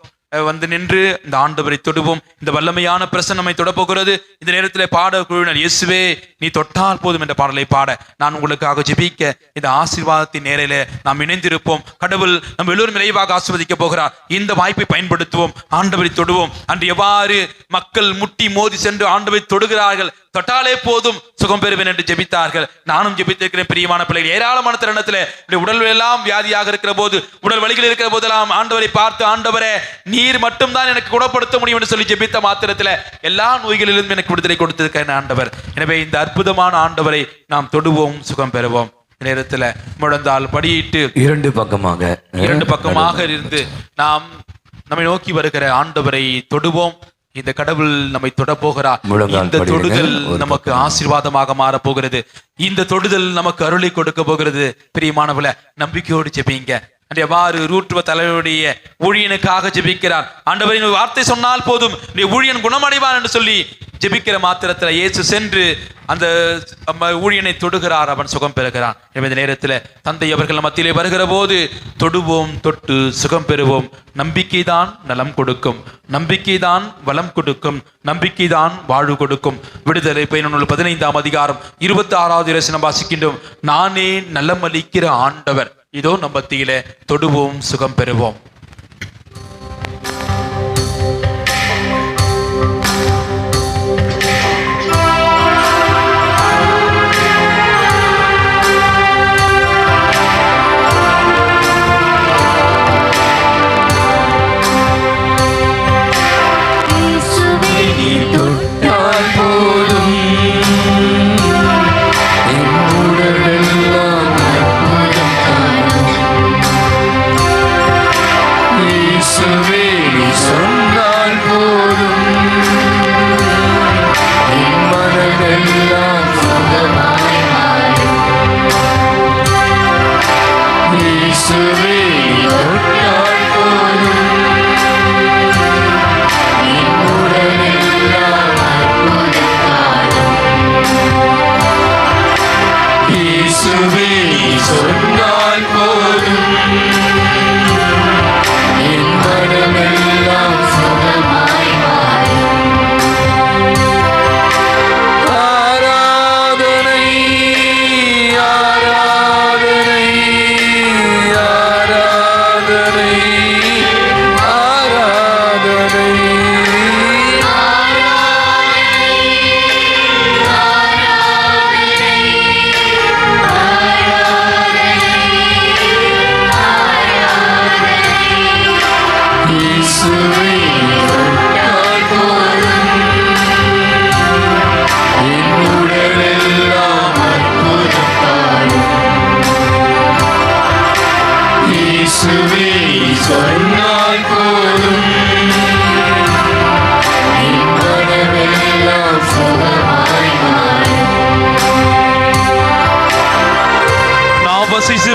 Speaker 1: வந்து நின்று இந்த ஆண்டவரை தொடுவோம். இந்த வல்லமையான பிரசன்னமை தொடப்போகிறது. இந்த நேரத்தில் பாட குழுவினர் இயேசுவே நீ தொட்டால் போதும் என்ற பாடலை பாட நான் உங்களுக்காக ஜெபிக்க இந்த ஆசீர்வாதத்தின் நேரிலே நாம் இணைந்திருப்போம். கடவுள் நம்ம எல்லோரும் விரைவாக ஆசீர்வதிக்க போகிறார். இந்த வாய்ப்பை பயன்படுத்துவோம், ஆண்டவரை தொடுவோம். அன்று எவ்வாறு மக்கள் முட்டி மோதி சென்று ஆண்டவரை தொடுகிறார்கள், தொட்டாலே போதும் சுகம் பெறுவேன் என்று ஜெபித்தார்கள். நானும் ஜெபித்திருக்கிறேன். பிரியமான பிள்ளைகள், ஏராளமான தருணத்தில் உடல் எல்லாம் வியாதியாக இருக்கிற போது, உடல் வலிகள் இருக்கிற போதெல்லாம் ஆண்டவரை பார்த்து ஆண்டவரே நீர் மட்டும்தான் எனக்கு குணப்படுத்த முடியும் என்று சொல்லி ஜெபித்த மாத்திரத்தில் எல்லா நோய்களிலும் எனக்கு விடுதலை கொடுத்திருக்கிறேன் ஆண்டவர். எனவே இந்த அற்புதமான ஆண்டவரை நாம் தொடுவோம், சுகம் பெறுவோம். நேரத்தில் முழந்தால் படியிட்டு இரண்டு பக்கமாக இருந்து நாம் நம்மை நோக்கி வருகிற ஆண்டவரை தொடுவோம். இந்த கடவுள் நம்மை தொட போகிறார். இந்த தொடுதல் நமக்கு ஆசீர்வாதமாக மாற போகிறது. இந்த தொடுதல் நமக்கு அருளை கொடுக்க போகிறது. பிரியமானவள, நம்பிக்கையோடு ஜெபிங்க. எவ்வாறு ரூற்றுவ தலைவருடைய ஊழியனுக்காக ஜெபிக்கிறார். ஆண்டவரின் வார்த்தை சொன்னால் போதும் நீ ஊழியன் குணமடைவான் என்று சொல்லி ஜெபிக்கிற மாத்திரத்தில் இயேசு சென்று அந்த ஊழியனை தொடுகிறார், அவன் சுகம் பெறுகிறான். இந்த நேரத்தில் தந்தை அவர்கள் மத்தியிலே வருகிற போது தொடுவோம், தொட்டு சுகம் பெறுவோம். நம்பிக்கைதான் நலம் கொடுக்கும், நம்பிக்கைதான் வளம் கொடுக்கும், நம்பிக்கைதான் வாழ்வு கொடுக்கும். விடுதலை பயனுள்ள 15ஆம் அதிகாரம் 26வது வசனம் வாசிக்கின்றோம். நானே நலம் அளிக்கிற ஆண்டவர், இதோ நம் மத்தியிலே தொடுவோம், சுகம் பெறுவோம்.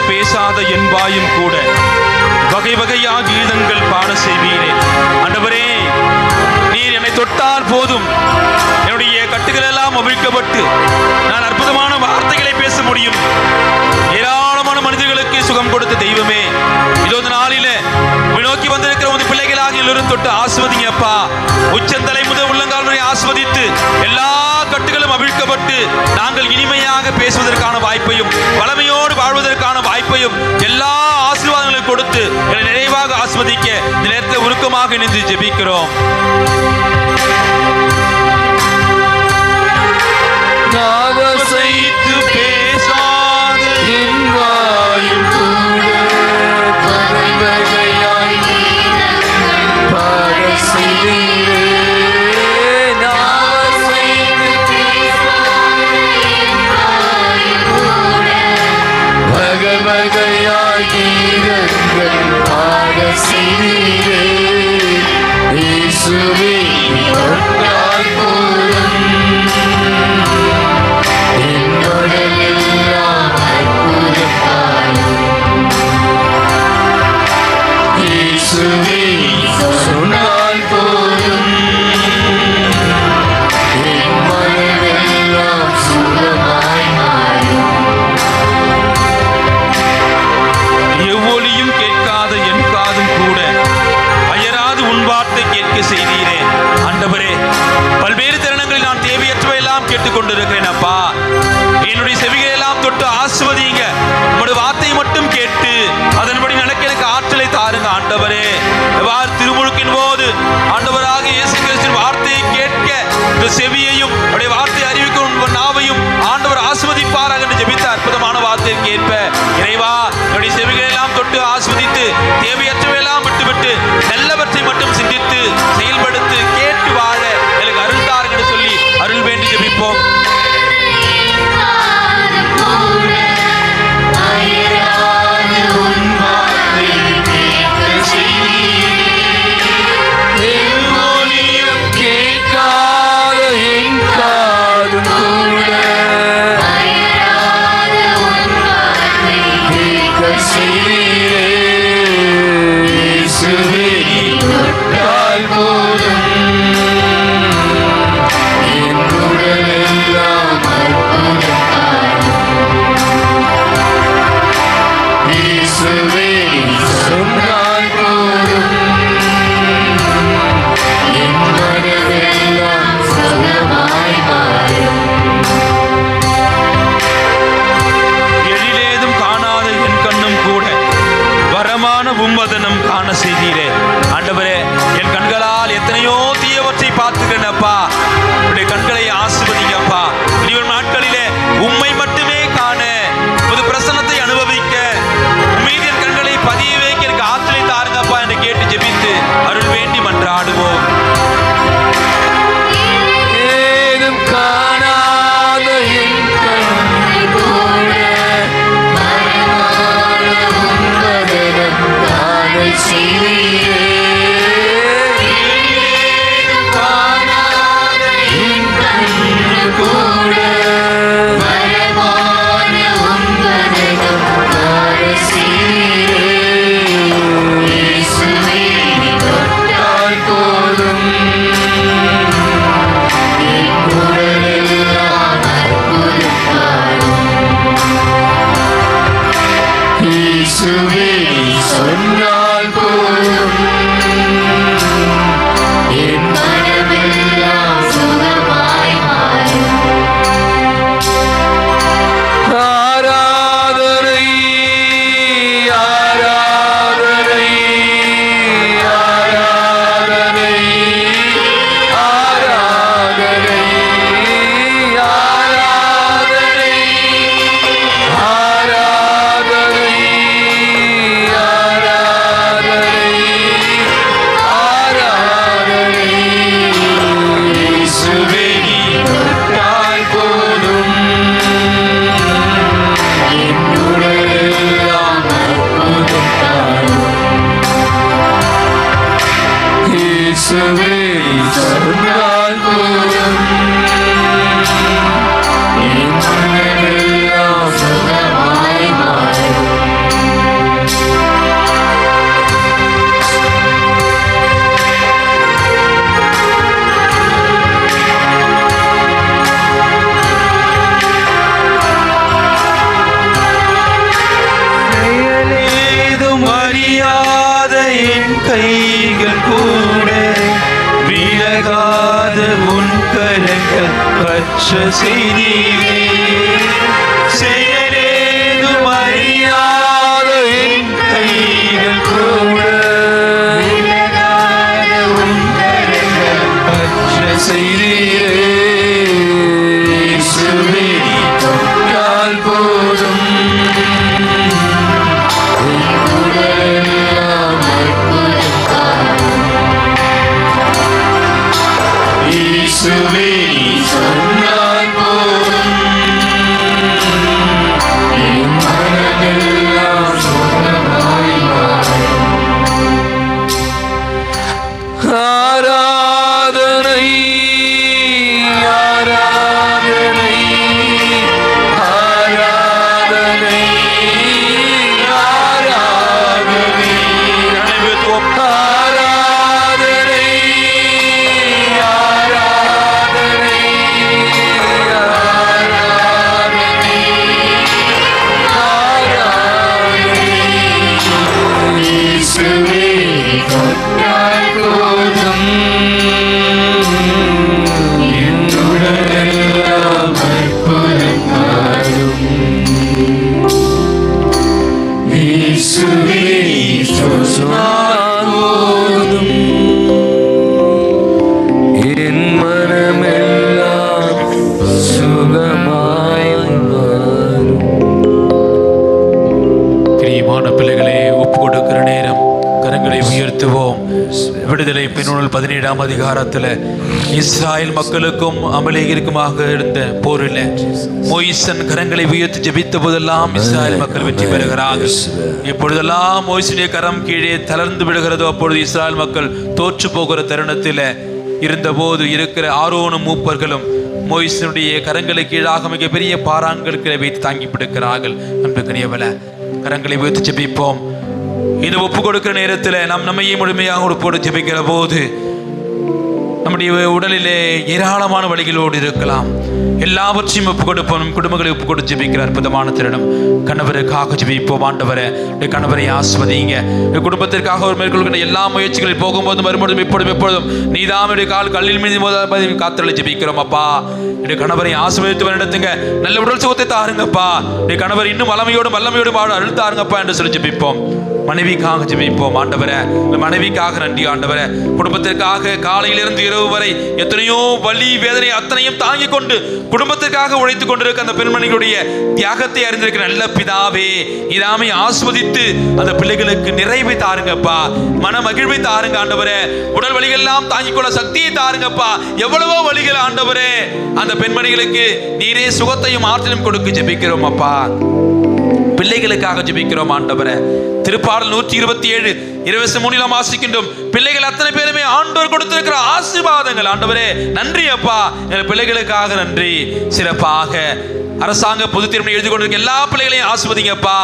Speaker 1: பேசாத என் வாயும் கூட வகை வகையாக கீதங்கள் பாட செய்வீரே. ஆண்டவரே, நீர் என்னை தொட்டால் போதும், என்னுடைய கட்டு கட்டுகள் எல்லாம் அவிழ்க்கப்பட்டு நான் அற்புதமான வார்த்தைகளை பேச முடியும். ஏராளமான மனிதர்களுக்கு சுகம் கொடுத்த தெய்வமே, இதோ இந்த நாளில நோக்கி வந்திருக்கிற உங்கள் பிள்ளைகளாக எல்லோரும் தொட்டு ஆஸ்வதிங்க அப்பா. உச்சந்தலை முதல் உள்ளங்கால் வரை ஆஸ்வதித்து எல்லா கட்டுகளும் அவிழ்க்கப்பட்டு நாங்கள் இனிமையாக பேசுவதற்கான வாய்ப்பையும் வளமையோடு வாழ்வதற்கான வாய்ப்பையும் எல்லா ஆசீர்வாதங்களையும் கொடுத்து என்னை நிறைவாக ஆஸ்வதிக்க இந்த நேரத்தில் உருக்கமாக இணைந்து ஜெபிக்கிறோம்.
Speaker 2: நாவசைத்து பேசாத என் வாயும் கூட பரவகையாய் பாட செய்தீரே. நாவசைத்து பேசாத என் வாயும் கூட பகவகையாய் கீதங்கள் பாட செய்தீரே. இயேசுவே தொட்டால் போதும் சொன்னால் போதும் என் மனதெல்லாம் சுகமாய் மாறும்.
Speaker 1: எவ்வொலியும் கேட்காத என் காதும் கூட அயராது உன் வார்த்தை கேட்க செய்தீரே. ஆண்டவரே, பல்வேறு தருணங்களில் நான் தேவையற்றவையெல்லாம் கேட்டுக்கொண்டிருக்கிறேன் அப்பா. என்னுடைய செவிகளை எல்லாம் தொட்டு ஆஸ்வதிங்க. உங்களுடைய வார்த்தையை மட்டும் கேட்டு அதன்படி நடக்க எனக்கு ஆற்றலை தாருங்க ஆண்டவரே. திருமுழுக்கின் போது ஆண்டவராக இயேசு கிறிஸ்துவின் வார்த்தையை கேட்க இந்த செவியையும் அவருடைய வார்த்தையை அறிவிக்கும் நாவையும் ஆண்டவர் ஆஸ்வதிப்பாராக என்று ஜெபித்த அற்புதமான வார்த்தையை கேட்ப இறைவா, என்னுடைய செவிகளை எல்லாம் தொட்டு ஆஸ்வதித்து தேவையற்றவையெல்லாம் விட்டுவிட்டு நல்லவற்றை மட்டும் சிந்தித்து செயல்படுத்து கேட்டு வாழ எனக்கு அருள் தாருங்க என்று சொல்லி அருள் வேண்டி ஜெபிப்போம். உம்மதனம் காண செய்தீரே. ஆண்டவரே, என் கண்களால் எத்தனையோ தீயவற்றை பார்த்துக்கிறேன்ப்பா. உடைய கண்களை ஆசீர்வதிங்கப்பா. இனிவரும் நாட்களிலே உம்மை மட்டுமே காண, புது பிரசன்னத்தை அனுபவிக்க, உம்மீது என் கண்களை பதிய வைக்க எனக்கு ஆற்றலை தாருங்கப்பா என்று கேட்டு ஜெபித்து அருள் வேண்டி மன்றாடுவோம்.
Speaker 2: ஏதும் காணாத என் கண்ணை போல செய்தீரே. காணாத என் கண்ணை கூட மரமான உன்பதனம் காண செய்தீரே. இயேசுவே தொட்டால் போதும் என் உடலெல்லாம் அற்புதம் காணும். இயேசுவே சொன்னால் போதும் என் மனமெல்லாம் சுகமாய் மாறும். ஆராதனை ஆராதனை ஆராதனை ஆராதனை ஆராதனை ஆராதனை ஆராதனை
Speaker 1: செய்தீரே. செயலேதும் அறியாத என் கைகள் கூட பற்ற செய்தீரே. இயேசுவே தொட்டால் போதும் இயேசுவே சொன்னால் போதும் என் மனமெல்லாம் சுகமாய் மாறும். ஆராதனை ஆராதனை ஆராதனை ஆராதனை அனைவருக்கும் ஆராதனை ஆராதனை ஆராதனை ஆராதனை. இயேசுவே தொட்டால் போதும் என் உடலெல்லாம் அற்புதம் மாறும். இயேசுவே சொன்னால் போதும் என் மனமெல்லாம் சுகமாய் மாறும். பிரியமான பிள்ளைகளே, ஒப்பு கொடுக்கிற நேரம் கரங்களை உயர்த்துவோம். விடுதலை பெண்ணூல் 17ஆம் அதிகாரத்தில் இஸ்ராயல் மக்களுக்கும் அமலேயருக்குமாக இருந்த போரில் மோயிசன் கரங்களை உயர்த்தி ஜெபித்த போதெல்லாம் இஸ்ராயல் மக்கள் வெற்றி பெறுகிறார்கள். இப்பொழுதெல்லாம் மோயிசனுடைய கரம் கீழே தளர்ந்து விடுகிறதோ அப்பொழுது இஸ்ராயல் மக்கள் தோற்று போகிற தருணத்தில் இருந்தபோது இருக்கிற ஆரோனும் மூப்பர்களும் மோயிசனுடைய கரங்களை கீழாக மிகப்பெரிய பாறான்களுக்கு வைத்து தாங்கி பிடிக்கிறார்கள். அன்புக்குரியவள கரங்களை உயர்த்தி ஜெபிப்போம். இந்த ஒப்பு கொடுக்கிற நேரத்தில் நாம் நம்மையே முழுமையாக ஒப்புக்கொடு ஜெபிக்கிற போது நம்முடைய உடலிலே ஏராளமான வழிகளோடு இருக்கலாம். எல்லாவற்றையும் ஒப்பு கொடுப்போம். நம் குடும்பங்களை ஒப்பு கொடுத்து ஜெபிக்கிற அற்புதமான திருடம். கணவருக்காக ஜெபிப்போம். ஆண்டவரே, கணவரை ஆஸ்வதிங்க. குடும்பத்திற்காக ஒரு மேற்கொள்கிற எல்லா முயற்சிகளில் போகும்போதும் வரும்போதும் எப்பொழுதும் நீதாமுடைய கால் கல்லில் மீது காத்தலை ஜெபிக்கிறோம். அப்பா, என்னுடைய கணவரை ஆசீர்வதித்து நடத்துங்க. நல்ல உடல் சுகத்தை தாருங்கப்பா. என்னுடைய கணவர் இன்னும் வல்லமையோடும் வாழ அழுத்தாருங்கப்பா என்று சொல்லி ஜெபிப்போம். மனைவிக்காக ஜெபிப்போம். ஆண்டவரே, மனைவிக்காக நன்றி ஆண்டவரே. குடும்பத்திற்காக காலையிலிருந்து இரவு வரை எத்தனையோ வலி வேதனை அத்தனையும் தாங்கிக் கொண்டு குடும்பத்திற்காக உழைத்துக் கொண்டிருக்க அந்த பெண்மணிகளுடைய தியாகத்தை அறிந்திருக்கிற நல்ல பிதாவே, இதாமை ஆஸ்வதித்து அந்த பிள்ளைகளுக்கு நிறைவை தாருங்கப்பா, மன மகிழ்வை தாருங்க ஆண்டவரே. உடல் வலிகள் எல்லாம் தாங்கிக் கொள்ள சக்தியை தாருங்கப்பா. எவ்வளவோ வலிகள் ஆண்டவரே, அந்த பெண்மணிகளுக்கு நீரே சுகத்தையும் ஆற்றலையும் கொடுக்க ஜெபிக்கிறோம் அப்பா. பிள்ளைகளுக்காக ஜெபிக்கிறோம் ஆண்டவரே. திருப்பாடல் 127 23 வாசிக்கின்றோம். பிள்ளைகள் அத்தனை பேருமே ஆண்டவர் கொடுத்திருக்கிற ஆசீர்வாதங்கள் ஆண்டவரே. நன்றி அப்பா, எங்கள் பிள்ளைகளுக்காக நன்றி. சிறப்பாக அரசாங்க பொது தேர்வு எழுதி கொண்டிருக்க எல்லா பிள்ளைகளையும் ஆஸ்வதிங்கப்பா.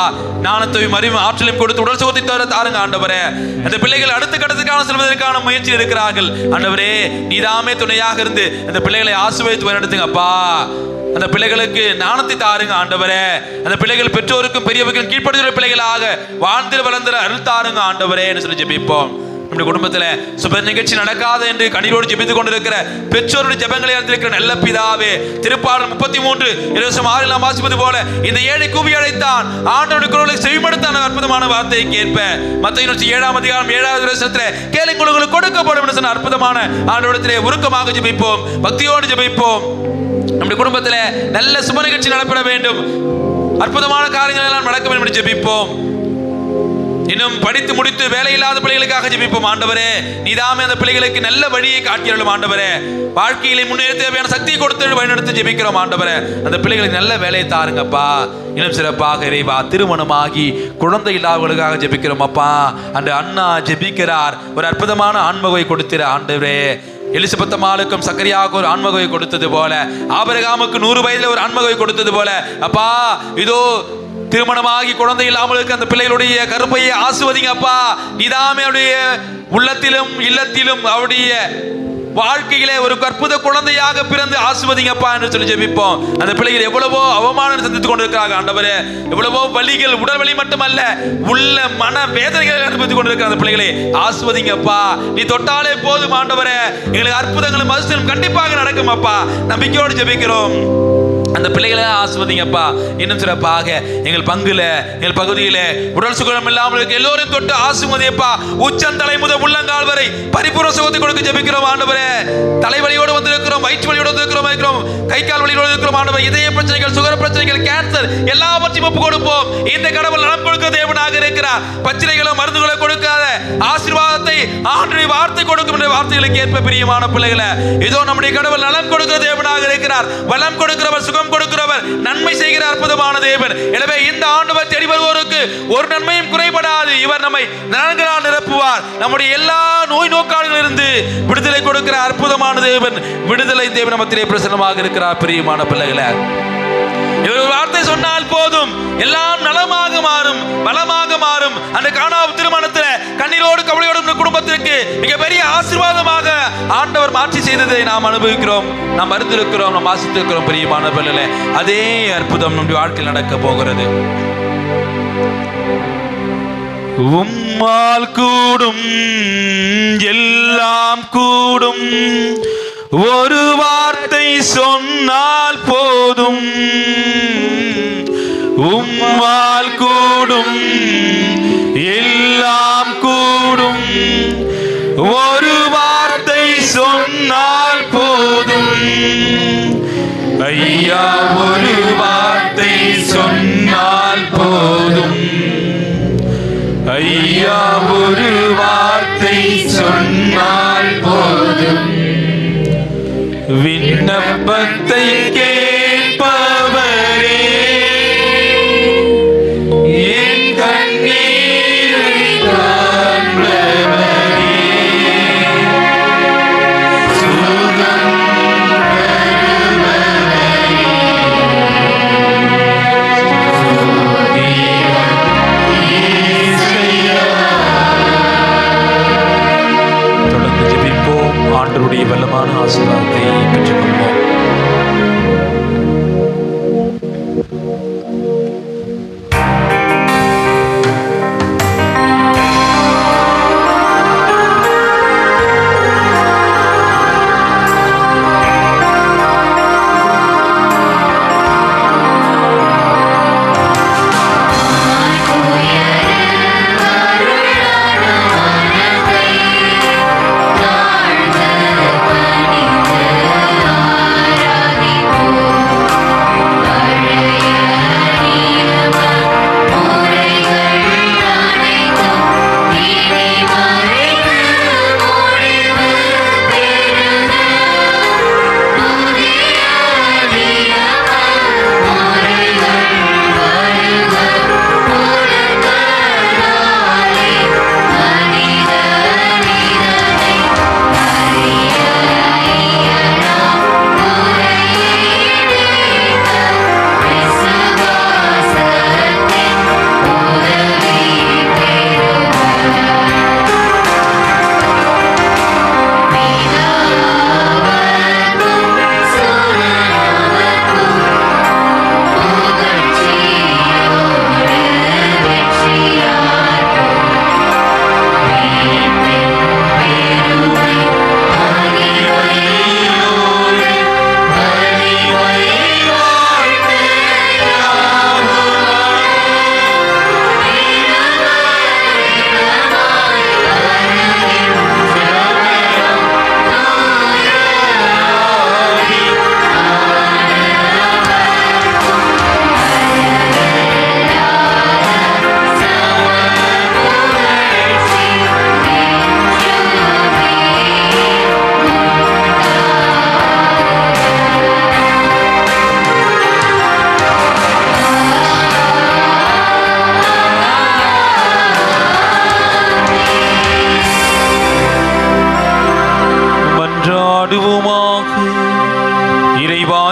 Speaker 1: ஞானத்தையும் அறிவும் ஆற்றலையும் கொடுத்து உடல் சுகத்தை தாருங்க ஆண்டவரே. அந்த பிள்ளைகள் அடுத்த கட்டத்துக்கான செல்வதற்கான முயற்சியில் இருக்கிறார்கள் ஆண்டவரே. நீதாமே துணையாக இருந்து அந்த பிள்ளைகளை ஆசீர்வதித்து வழிநடத்துங்கப்பா. அந்த பிள்ளைகளுக்கு ஞானத்தை தாருங்க ஆண்டவரே. அந்த பிள்ளைகள் பெற்றோருக்கும் பெரியவர்களுக்கும் கீழ்ப்படுகிற பிள்ளைகளாக வாழ்ந்து வளர்ந்து அருள் தாருங்க ஆண்டவரே என்று சொல்லி ஜெபிப்போம். நம்முடைய குடும்பத்தில் சுப நிகழ்ச்சி நடக்காது என்று கண்ணீரோடு ஜெபித்துக் கொண்டிருக்கிற பெற்றோருடைய ஜெபங்களை அறிந்திருக்கிற நல்ல பிதாவே, திருப்பாடல் 33:26 வாசிப்பது போல இந்த ஏழை கூவி அழைத்தான், ஆண்டவருடைய குரலை செவிமடுத்தான். அற்புதமான வார்த்தையை கேட்ப மத்தேயு 7ஆம் அதிகாரம் 7வது வசனத்திலே கேளுங்கள் உங்களுக்கு கொடுக்கப்படும் என்று சொன்ன அற்புதமான ஆண்டவரிடத்திலே உருக்கமாக ஜெபிப்போம், பக்தியோடு ஜெபிப்போம். நம்முடைய குடும்பத்தில் நல்ல சுப நிகழ்ச்சி நடப்பட வேண்டும், அற்புதமான காரியங்கள் எல்லாம் நடக்க வேண்டும் என்று ஜெபிப்போம். இன்னும் படித்து முடித்து வேலை இல்லாத பிள்ளைகளுக்காக ஜெபிப்போம். ஆண்டவரே, நீதாமே அந்த பிள்ளைகளுக்கு நல்ல வழியை காட்டியருளும் ஆண்டவரே. வாழ்க்கையிலே முன்னேற தேவையான சக்தியை கொடுத்து வழிநடத்தி ஜெபிக்கிறோம் ஆண்டவரே. அந்த பிள்ளைகளுக்கு நல்ல வேலையை தாருங்கப்பா. இன்னும் சிறப்பாக இறைவா, திருமணமாகி குழந்தை இல்லாதவர்களுக்காக ஜெபிக்கிறோம் அப்பா. அந்த அண்ணா ஜெபிக்கிறார், ஒரு அற்புதமான ஆன்மகவை கொடுத்திர ஆண்டவரே. எலிசபெத் அம்மாளுக்கும் சக்கரியாவுக்கு ஒரு ஆன்மகவை கொடுத்தது போல, ஆபிரகாமுக்கு 100 வயதுல ஒரு ஆன்மகவை கொடுத்தது போல அப்பா, இதோ திருமணமாகி குழந்தை இல்லாமலுக்கு அந்த பிள்ளைகளுடைய கருப்பையை ஆசுவதிங்க அப்பா. நீதாமே அவருடைய உள்ளத்திலும் இல்லத்திலும் அவருடைய வாழ்க்கையிலே ஒரு அற்புத குழந்தையாக பிறந்து ஆசீர்வதிங்கப்பா என்று சொல்லி ஜெபிப்போம். அந்த பிள்ளைகள் எவ்வளவோ அவமானம் சந்தித்துக் கொண்டிருக்கிறாங்க ஆண்டவரே, எவ்வளவோ வலிகள், உடல் வலி மட்டுமல்ல உள்ள மன வேதனைகளை அனுபவித்துக் கொண்டிருக்கிற அந்த பிள்ளைகளை ஆசீர்வதிங்கப்பா. நீ தொட்டாலே போதும் ஆண்டவரே, எங்களுக்கு அற்புதங்களும் அதிசயம் கண்டிப்பாக நடக்கும் அப்பா. நம்பிக்கையோடு ஜெபிக்கிறோம். அந்த பிள்ளைகளை ஆசீர்வதிங்கப்பா. இன்னும் சிறப்பாக எங்கள் பங்குல, எங்கள் பகுதியில உடல் சுகம் இல்லாமல் இருக்க எல்லோரும் தொட்டு ஆசீர்வதியப்பா. உச்சந்தலை முதல் உள்ளங்கால் வரை பரிபூர்ண சுகத்தை கொடுக்க ஜெபிக்கிறோம் ஆண்டவரே. தலைவலியோடு வந்திருக்கிறோம், வயிற்று வலியோடு வந்திருக்கிறோம், கை கால் வலியோடு இருக்கிறோம் ஆண்டவரே. இதய பிரச்சனைகள், சுகர் பிரச்சனைகள், கேன்சர் எல்லாவற்றையும் ஒப்பு கொடுப்போம். இந்த கடவுள் நலம் கொடுக்க தேவனாக இருக்கிறார். பச்சிலைகளோ மருந்துகளை கொடுக்காத ஆசீர்வாதத்தை ஆண்டவருடைய வார்த்தை கொடுக்கும் என்ற வார்த்தைகளுக்கு ஏற்ப பிரியமான பிள்ளைகளை, இதோ நம்முடைய கடவுள் நலம் கொடுக்க தேவனாக இருக்கிறார். வளம் கொடுக்கிறவர், சுகம் கொடுக்கிறவர், நன்மை செய்கிற அற்புதமான தேவன். எனவே இந்த ஆண்டவர் தேடி வருவோருக்கு ஒரு நன்மையும் குறைபடாது. இவர் நம்மை நலன்களால் நிரப்புவார். நம்முடைய எல்லா நோய் நோக்காளிகளில் இருந்து விடுதலை கொடுக்கிற அற்புதமான தேவன், விடுதலை தேவன் நம்மத்திலே பிரசன்னமாக இருக்கிறார். பிரியமான பிள்ளைகளை, இவர் ஒரு வார்த்தை சொன்னால் போதும், எல்லாம் நலமாக மாறும், பலமாக மாறும். அந்த கானா திருமணத்தில் கண்ணீரோடு கவலையோடு குடும்பத்திற்கு மிகப்பெரிய ஆசீர்வாதமாக ஆண்டவர் மாற்றி செய்ததை நாம் அனுபவிக்கிறோம், நாம் அறிந்திருக்கிறோம், நாம் ஆசித்திருக்கிறோம். பிரியமான பிள்ளைகளே, அதே அற்புதம் நம்முடைய வாழ்க்கையில் நடக்க போகிறது. உம்மால் கூடும் எல்லாம் கூடும், ஒரு வார்த்தை சொன்னால் போதும். உம்மால் கூடும் எல்லாம் கூடும், ஒரு வார்த்தை சொன்னால் போதும். ஐயா, ஒரு வார்த்தை சொன்னால் போதும். ஐயா, ஒரு வார்த்தை சொன்னால் போதும். விண்ணப்பத்தை கேட்பவரே, என் கண்ணீரை காண்பவரே, சுகம் தொடர்ந்து ஜெபிப்போம். ஆண்டவருடைய வல்லமான ஆசீர்வாதத்தை பெற்றுக்கொள்வோம்.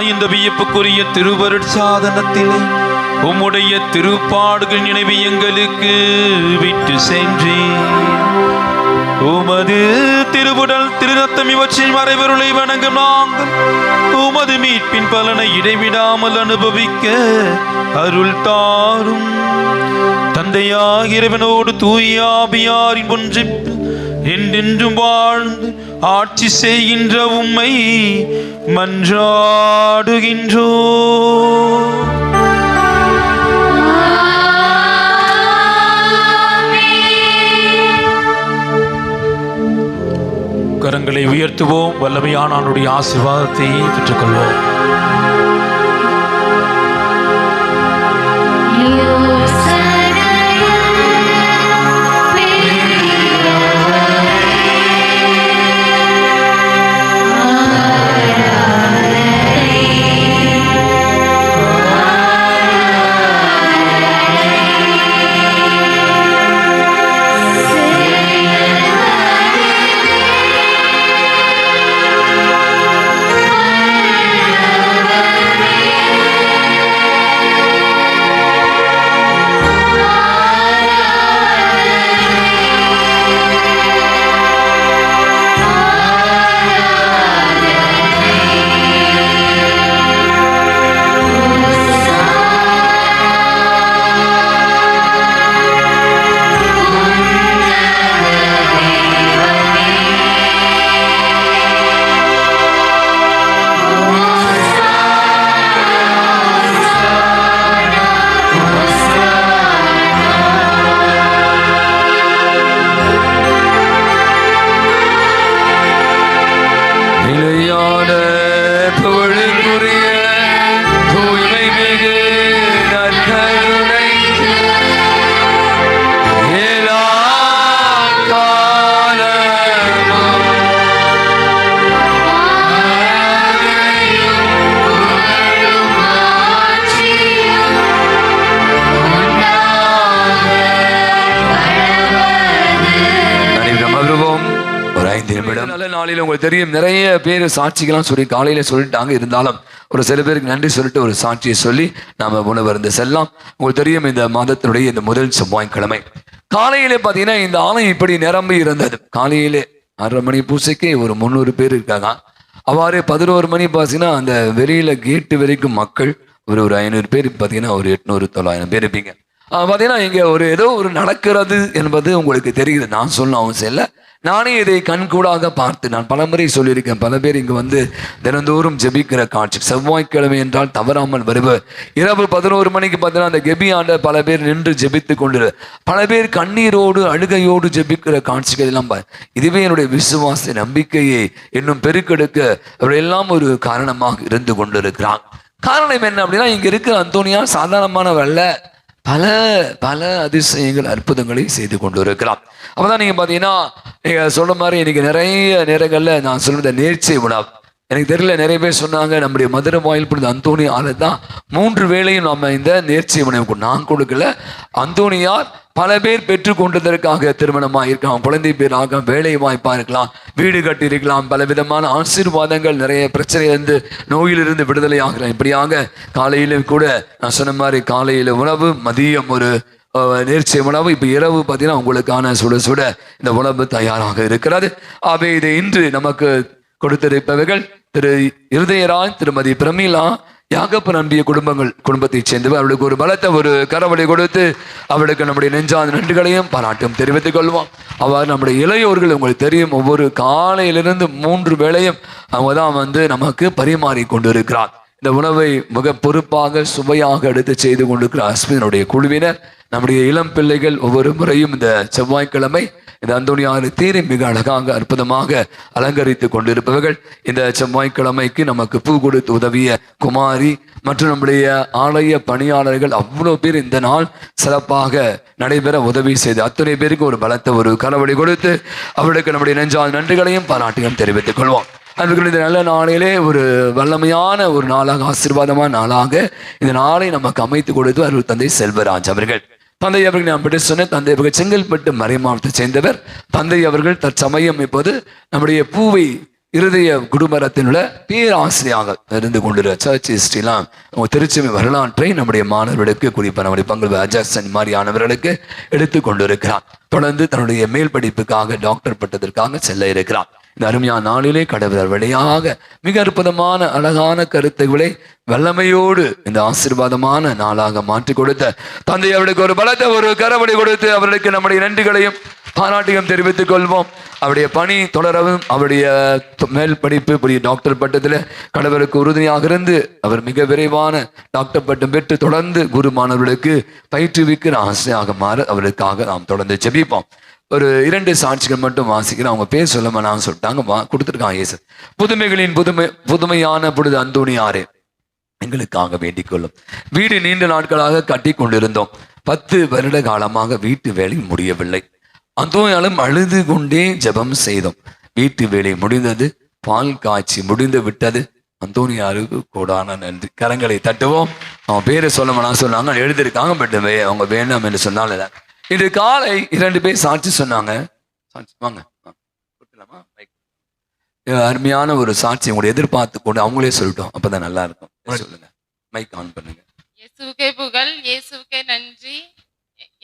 Speaker 1: இந்த வியப்புக்குரிய திருவருட்சாதனத்திலே உம்முடைய திருப்பாடுகள் நினைவு எங்களுக்கு விட்டு சென்றேன். உமது திருவுடல் திருரத்தம் இவற்றின் மறைபொருளை வணங்கும் நாங்கள் உமது மீட்பின் பலனை இடைவிடாமல் அனுபவிக்க அருள் தாரும். தந்தையாகிய இறைவனோடு தூய ஆவியாரின் ஒன்றிப்பு என்றென்றும் வாழ்ந்து ஆட்சி செய்கின்ற உம்மை மன்றாடுகின்றோ. கரங்களை உயர்த்துவோம். வல்லமையான அவனுடைய ஆசீர்வாதத்தை பெற்றுக்கொள்வோம்.
Speaker 3: நல்ல நாளில் உங்களுக்கு தெரியும் நிறைய பேர் சாட்சிகள்லாம் சொல்லி காலையில சொல்லிட்டாங்க. இருந்தாலும் ஒரு சில பேருக்கு நன்றி சொல்லிட்டு ஒரு சாட்சியை சொல்லி நாம உணவருந்து செல்லாம். உங்களுக்கு தெரியும் இந்த மாதத்தினுடைய இந்த முதல் செவ்வாய்க்கிழமை காலையிலே பார்த்தீங்கன்னா இந்த ஆலயம் இப்படி நிரம்பி இருந்தது. காலையிலே 6:30 மணி பூசைக்கு ஒரு 300 பேர் இருக்காங்க. அவ்வாறு 11 மணி பார்த்தீங்கன்னா அந்த வெளியில கேட்டு வரைக்கும் மக்கள் ஒரு 500 பேர், பார்த்தீங்கன்னா ஒரு 800-900 பேர் இருப்பீங்க. பார்த்தீங்கன்னா இங்கே ஏதோ ஒரு நடக்கிறது என்பது உங்களுக்கு தெரியுது. நான் சொல்ல அவசியம் இல்லை, நானே இதை கண்கூடாக பார்த்து நான் பலமுறை சொல்லியிருக்கேன். பல பேர் இங்கே வந்து தினந்தோறும் ஜெபிக்கிற காட்சி. செவ்வாய்க்கிழமை என்றால் தவறாமல் வருவது. இரவு 11 மணிக்கு பார்த்தீங்கன்னா அந்த கெபி ஆண்ட பல பேர் நின்று ஜெபித்து கொண்டு பல பேர் கண்ணீரோடு அழுகையோடு ஜெபிக்கிற காட்சிகள் எல்லாம் இதுவே என்னுடைய விசுவாச நம்பிக்கையை இன்னும் பெருக்கெடுக்க அவரெல்லாம் ஒரு காரணமாக இருந்து கொண்டிருக்கிறான். காரணம் என்ன அப்படின்னா, இங்க இருக்கிற அந்தோனியார் சாதாரணமானவல்ல, பல பல அதிசயங்கள் அற்புதங்களை செய்து கொண்டு இருக்கலாம். அப்பதான் நீங்க பாத்தீங்கன்னா நீங்க சொல்ற மாதிரி இன்னைக்கு நிறைய நேரங்கள்ல நான் சொல்ற நேர்ச்சை விழா எனக்கு தெரியல, நிறைய பேர் சொன்னாங்க நம்முடைய மதுரை வாயில் புனித அந்தோணியார் தான் 3 வேளையும் நாம இந்த நேர்ச்சை உணவு நான் கொடுக்கல. அந்தோணியார் பல பேர் பெற்றுக்கொண்டதற்காக திருமணமாக இருக்கலாம், குழந்தை பேராக வேலை வாய்ப்பா இருக்கலாம், வீடு கட்டி இருக்கலாம், பல விதமான ஆசீர்வாதங்கள், நிறைய பிரச்சனையிலிருந்து நோயிலிருந்து விடுதலை ஆகலாம். இப்படியாக காலையில கூட நான் சொன்ன மாதிரி காலையில உணவு, மதியம் ஒரு நேர்ச்சை உணவு, இப்ப இரவு பார்த்தீங்கன்னா உங்களுக்கான சுட சுட இந்த உணவு தயாராக இருக்கிறது. ஆகவே இதை இன்று நமக்கு கொடுத்திருப்பவர்கள் திரு இருதயராஜ், திருமதி பிரமிளா, யாகப்ப நம்பிய குடும்பத்தை சேர்ந்தவர். அவளுக்கு ஒரு பலத்த ஒரு கரவடை கொடுத்து அவளுக்கு நம்முடைய நெஞ்சார்ந்த நன்றிகளையும் பாராட்டும் தெரிவித்துக் கொள்வோம். அவ்வாறு நம்முடைய இளையோர்கள் உங்களுக்கு தெரியும், ஒவ்வொரு காலையிலிருந்து 3 வேளையும் அவங்க தான் வந்து நமக்கு பரிமாறி கொண்டு இருக்கிறார். இந்த உணவை மிக பொறுப்பாக சுவையாக எடுத்து செய்து கொண்டிருக்கிற அஸ்மினுடைய குழுவினர், நம்முடைய இளம் பிள்ளைகள் ஒவ்வொரு முறையும் இந்த செவ்வாய்க்கிழமை இந்த அந்தோணியார் தேரை மிக அழகாக அற்புதமாக அலங்கரித்து கொண்டிருப்பவர்கள். இந்த செவ்வாய்க்கிழமைக்கு நமக்கு பூ கொடுத்து உதவிய குமாரி மற்றும் நம்முடைய ஆலய பணியாளர்கள் அவ்வளோ பேர் இந்த நாள் சிறப்பாக நடைபெற உதவி செய்து அத்தனை பேருக்கு ஒரு பலத்த ஒரு கரவடி கொடுத்து அவர்களுக்கு நம்முடைய நெஞ்சால் நன்றிகளையும் பாராட்டியும் தெரிவித்துக் கொள்வோம். அன்புகள், இந்த நல்ல நாளிலே ஒரு வல்லமையான ஒரு நாளாக, ஆசீர்வாதமான நாளாக இந்த நாளை நமக்கு அமைத்து கொடுத்து அருள் தந்தை செல்வராஜ் அவர்கள். தந்தை அவர்கள் நான் பற்றி சொன்ன தந்தை அவர்கள் செங்கல்பட்டு மறை மாவட்டத்தை சேர்ந்தவர். தந்தை அவர்கள் தற்சமயம் இப்போது நம்முடைய பூவை இருதய குடும்பத்தினுள்ள பேராசிரியாக இருந்து கொண்டிருக்கிற சர்ச் ஹிஸ்டரிலாம் திருச்சபை வரலாற்றை நம்முடைய மாணவர்களுக்கு குறிப்பாக நம்முடைய பங்கு அஜாக்சன் மாதிரியானவர்களுக்கு எடுத்து கொண்டிருக்கிறார். தொடர்ந்து தன்னுடைய மேல் படிப்புக்காக டாக்டர் பட்டத்திற்காக செல்ல இருக்கிறார். இந்த அருமையான நாளிலே கடவுள் வழியாக மிக அற்புதமான அழகான கருத்துக்களை வல்லமையோடு இந்த ஆசீர்வாதமான நாளாக மாற்றி கொடுத்த தந்தை அவர்களுக்கு ஒரு பலத்தை ஒரு கரவடி கொடுத்து அவர்களுக்கு நம்முடைய நன்றிகளையும் பாராட்டியும் தெரிவித்துக் கொள்வோம். அவருடைய பணி தொடரவும் அவருடைய மேல் படிப்பு புதிய டாக்டர் பட்டத்தில் கடவுளுக்கு உறுதுணையாக இருந்து அவர் மிக விரைவான டாக்டர் பட்டம் பெற்று தொடர்ந்து குரு மாணவர்களுக்கு பயிற்றுவிக்கிற ஆசையாக மாற அவர்களுக்காக நாம் தொடர்ந்து ஜெபிப்போம். ஒரு 2 சாட்சிகள் மட்டும் வாசிக்கிறேன். அவங்க பேர் சொல்லமானான்னு சொல்லிட்டாங்க, கொடுத்துருக்காங்க. இயேசு புதுமைகளின் புதுமையான புனித அந்தோணியாரே, எங்களுக்காக வேண்டிக் கொள்ளும். வீடு நீண்ட நாட்களாக கட்டி கொண்டிருந்தோம். 10 வருட காலமாக வீட்டு வேலை முடியவில்லை. அந்தோணியாலும் அழுது கொண்டே ஜெபம் செய்தோம். வீட்டு வேலை முடிந்தது, பால் காய்ச்சி முடிந்து விட்டது. அந்தோணியாருக்கு கோடான நன்றி. கரங்களை தட்டுவோம். அவன் பேரை சொல்லமானா சொன்னாங்க, எழுதியிருக்காங்க. பட் அவங்க வேண்டாம் என்று சொன்னால இன்று காலை 2 பேர் சாட்சி சொன்னாங்க. வாங்க, அருமையான ஒரு சாட்சி உங்களை எதிர்பார்த்து கொண்டு அவங்களே சொல்லிட்டோம். அப்பதான் நல்லா இருக்கும். சொல்லுங்க, மைக் ஆன் பண்ணுங்க.
Speaker 4: இயேசுவுக்கே புகழ், இயேசுவுக்கே நன்றி.